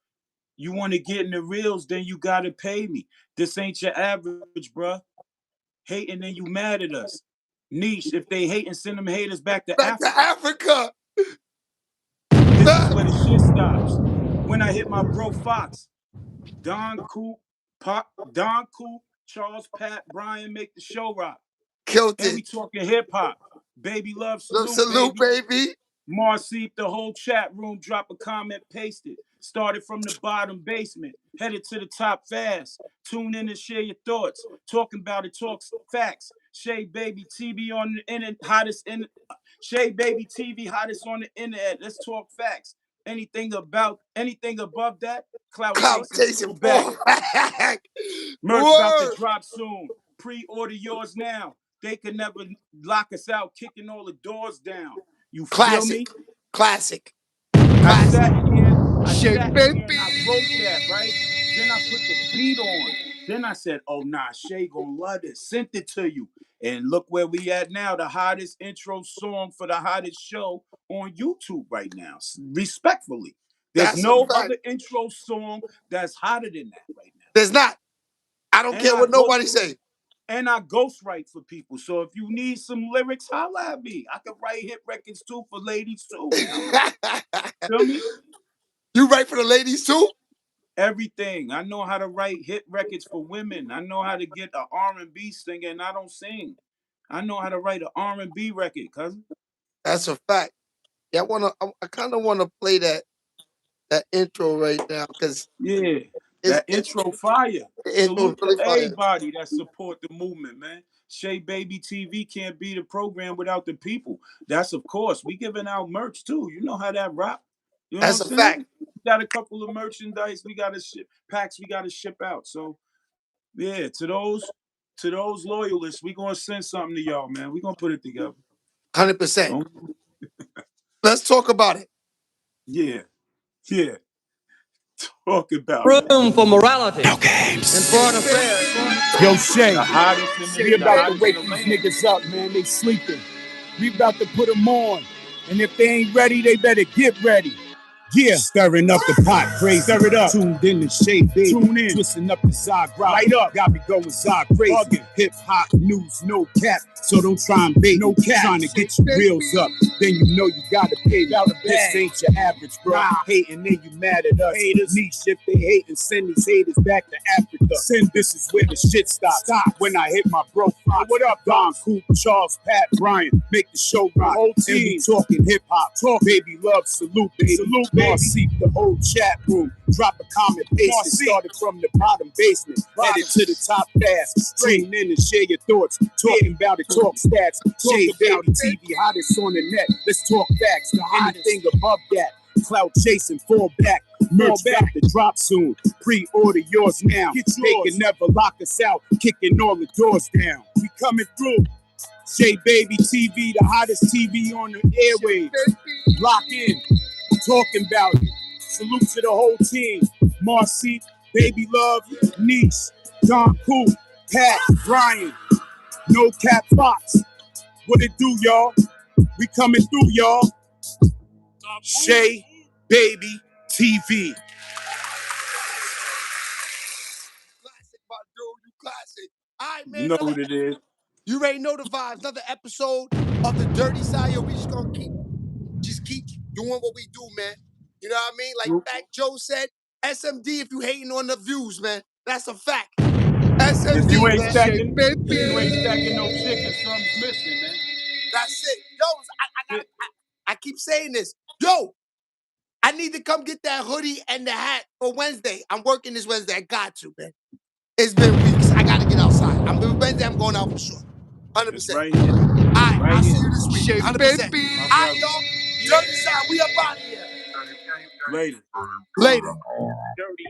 you want to get in the reels, then you gotta pay me. This ain't your average, bruh. Hating and you mad at us. Niche, if they hating, send them haters back to Back to Africa. Africa. This is where the shit stops. When I hit my bro Fox, Don Coop, Charles, Pat, Brian make the show rock. Killed And we it. talking hip hop. Baby love, salute, Salute, baby. baby. Marceep, the whole chat room, drop a comment, paste it. Started from the bottom basement, headed to the top fast. Tune in and share your thoughts. Talking about it, talks facts. Shay Baby TV on the internet, hottest in Shay Baby TV, hottest on the internet. Let's talk facts. Anything above that, clout Clout chasing chasing full back. full back. Merch about to Word. drop soon. Pre-order yours now. They can never lock us out, kicking all the doors down. You feel me? Classic. I sat in here and I baby. wrote that, right? Then I put the beat on. Then I said, oh, nah, Shay gonna love this. Sent it to you. And look where we at now. The hottest intro song for the hottest show on YouTube right now. Respectfully. There's That's a no fact. other intro song that's hotter than that right now. There's not. I don't care what nobody say. And I ghostwrite for people. So if you need some lyrics, holla at me. I can write hit records too for ladies too. Feel me? You write for the ladies too? Everything. I know how to write hit records for women. I know how to get an R&B singer, and I don't sing. I know how to write an R&B record, cousin. That's a fact. Yeah, I kind of wanna play that intro right now because that intro fire. Salute really to fire. everybody that support the movement, man. Shay Baby TV can't be the program without the people. That's of course. We giving out merch too. You know how that rock. You know That's what I'm a saying? fact. We got a couple of merchandise. We got to ship packs. We got to ship out. So yeah, to those loyalists, we gonna send something to y'all, man. We gonna put it together. 100%. Let's talk about it. Yeah. Talk about room for morality. No games. In foreign affairs. Yo, Shay, the hottest in the we about to wake the these land. niggas up, man. They sleeping. We about to put them on. And if they ain't ready, they better get ready. Yeah, stirring up the pot, crazy. Stir it up. Tuned in to Shay Baby. Tune in. Twisting up the Zog rock. Light up. Got me going Zog crazy. Hip hop news, no cap. So don't try and bait. No cap. Trying to get your reels up. Then you know you gotta pay. This ain't your average, bro. Hating, then you mad at us. Haters. Niche, if they hating, send these haters back to Africa. This is where the shit stops. When I hit my bro. What up, Don Coop, Charles, Pat, Brian. Make the show rock. And we talking hip hop. Talk, baby, love, salute, baby. Salute, baby. Marceep, the whole chat room. Drop a comment, paste it. Started from the bottom basement. Headed to the top fast. Tune in and share your thoughts. Talking about it, talk stats. Shay Baby TV, hottest on the net. Let's talk facts. Anything above that. Clout chasing, fall back. Merch about to drop soon. Pre-order yours now. They can never lock us out. Kicking all the doors down. We coming through. Shay Baby TV, the hottest TV on the airwaves. Lock in. Talking about it. Salute to the whole team. Marcy, Baby Love, Niche, Don Coop, Pat, Brian, No Cap Fox. What it do, y'all? We coming through, y'all. Shay Baby TV. Classic, my dude. You classic. All right, man. You know what it is. You already know the vibes. Another episode of the Dirty Side. Yo, we just gonna keep doing what we do, man. You know what I mean? Like Fat Joe said, SMD if you hating on the views, man. That's a fact. SMD, If you ain't man. stacking no chicken, something's missing, man. That's it. Yo, I keep saying this. Yo, I need to come get that hoodie and the hat for Wednesday. I'm working this Wednesday. I got to, man. It's been weeks. I gotta get outside. Wednesday, I'm going out for sure. 100%. Right here. All right, Right I'll see here. you this week. 100%. All right, y'all. Dirty Side, we up out of here. Later. Later. Dirty.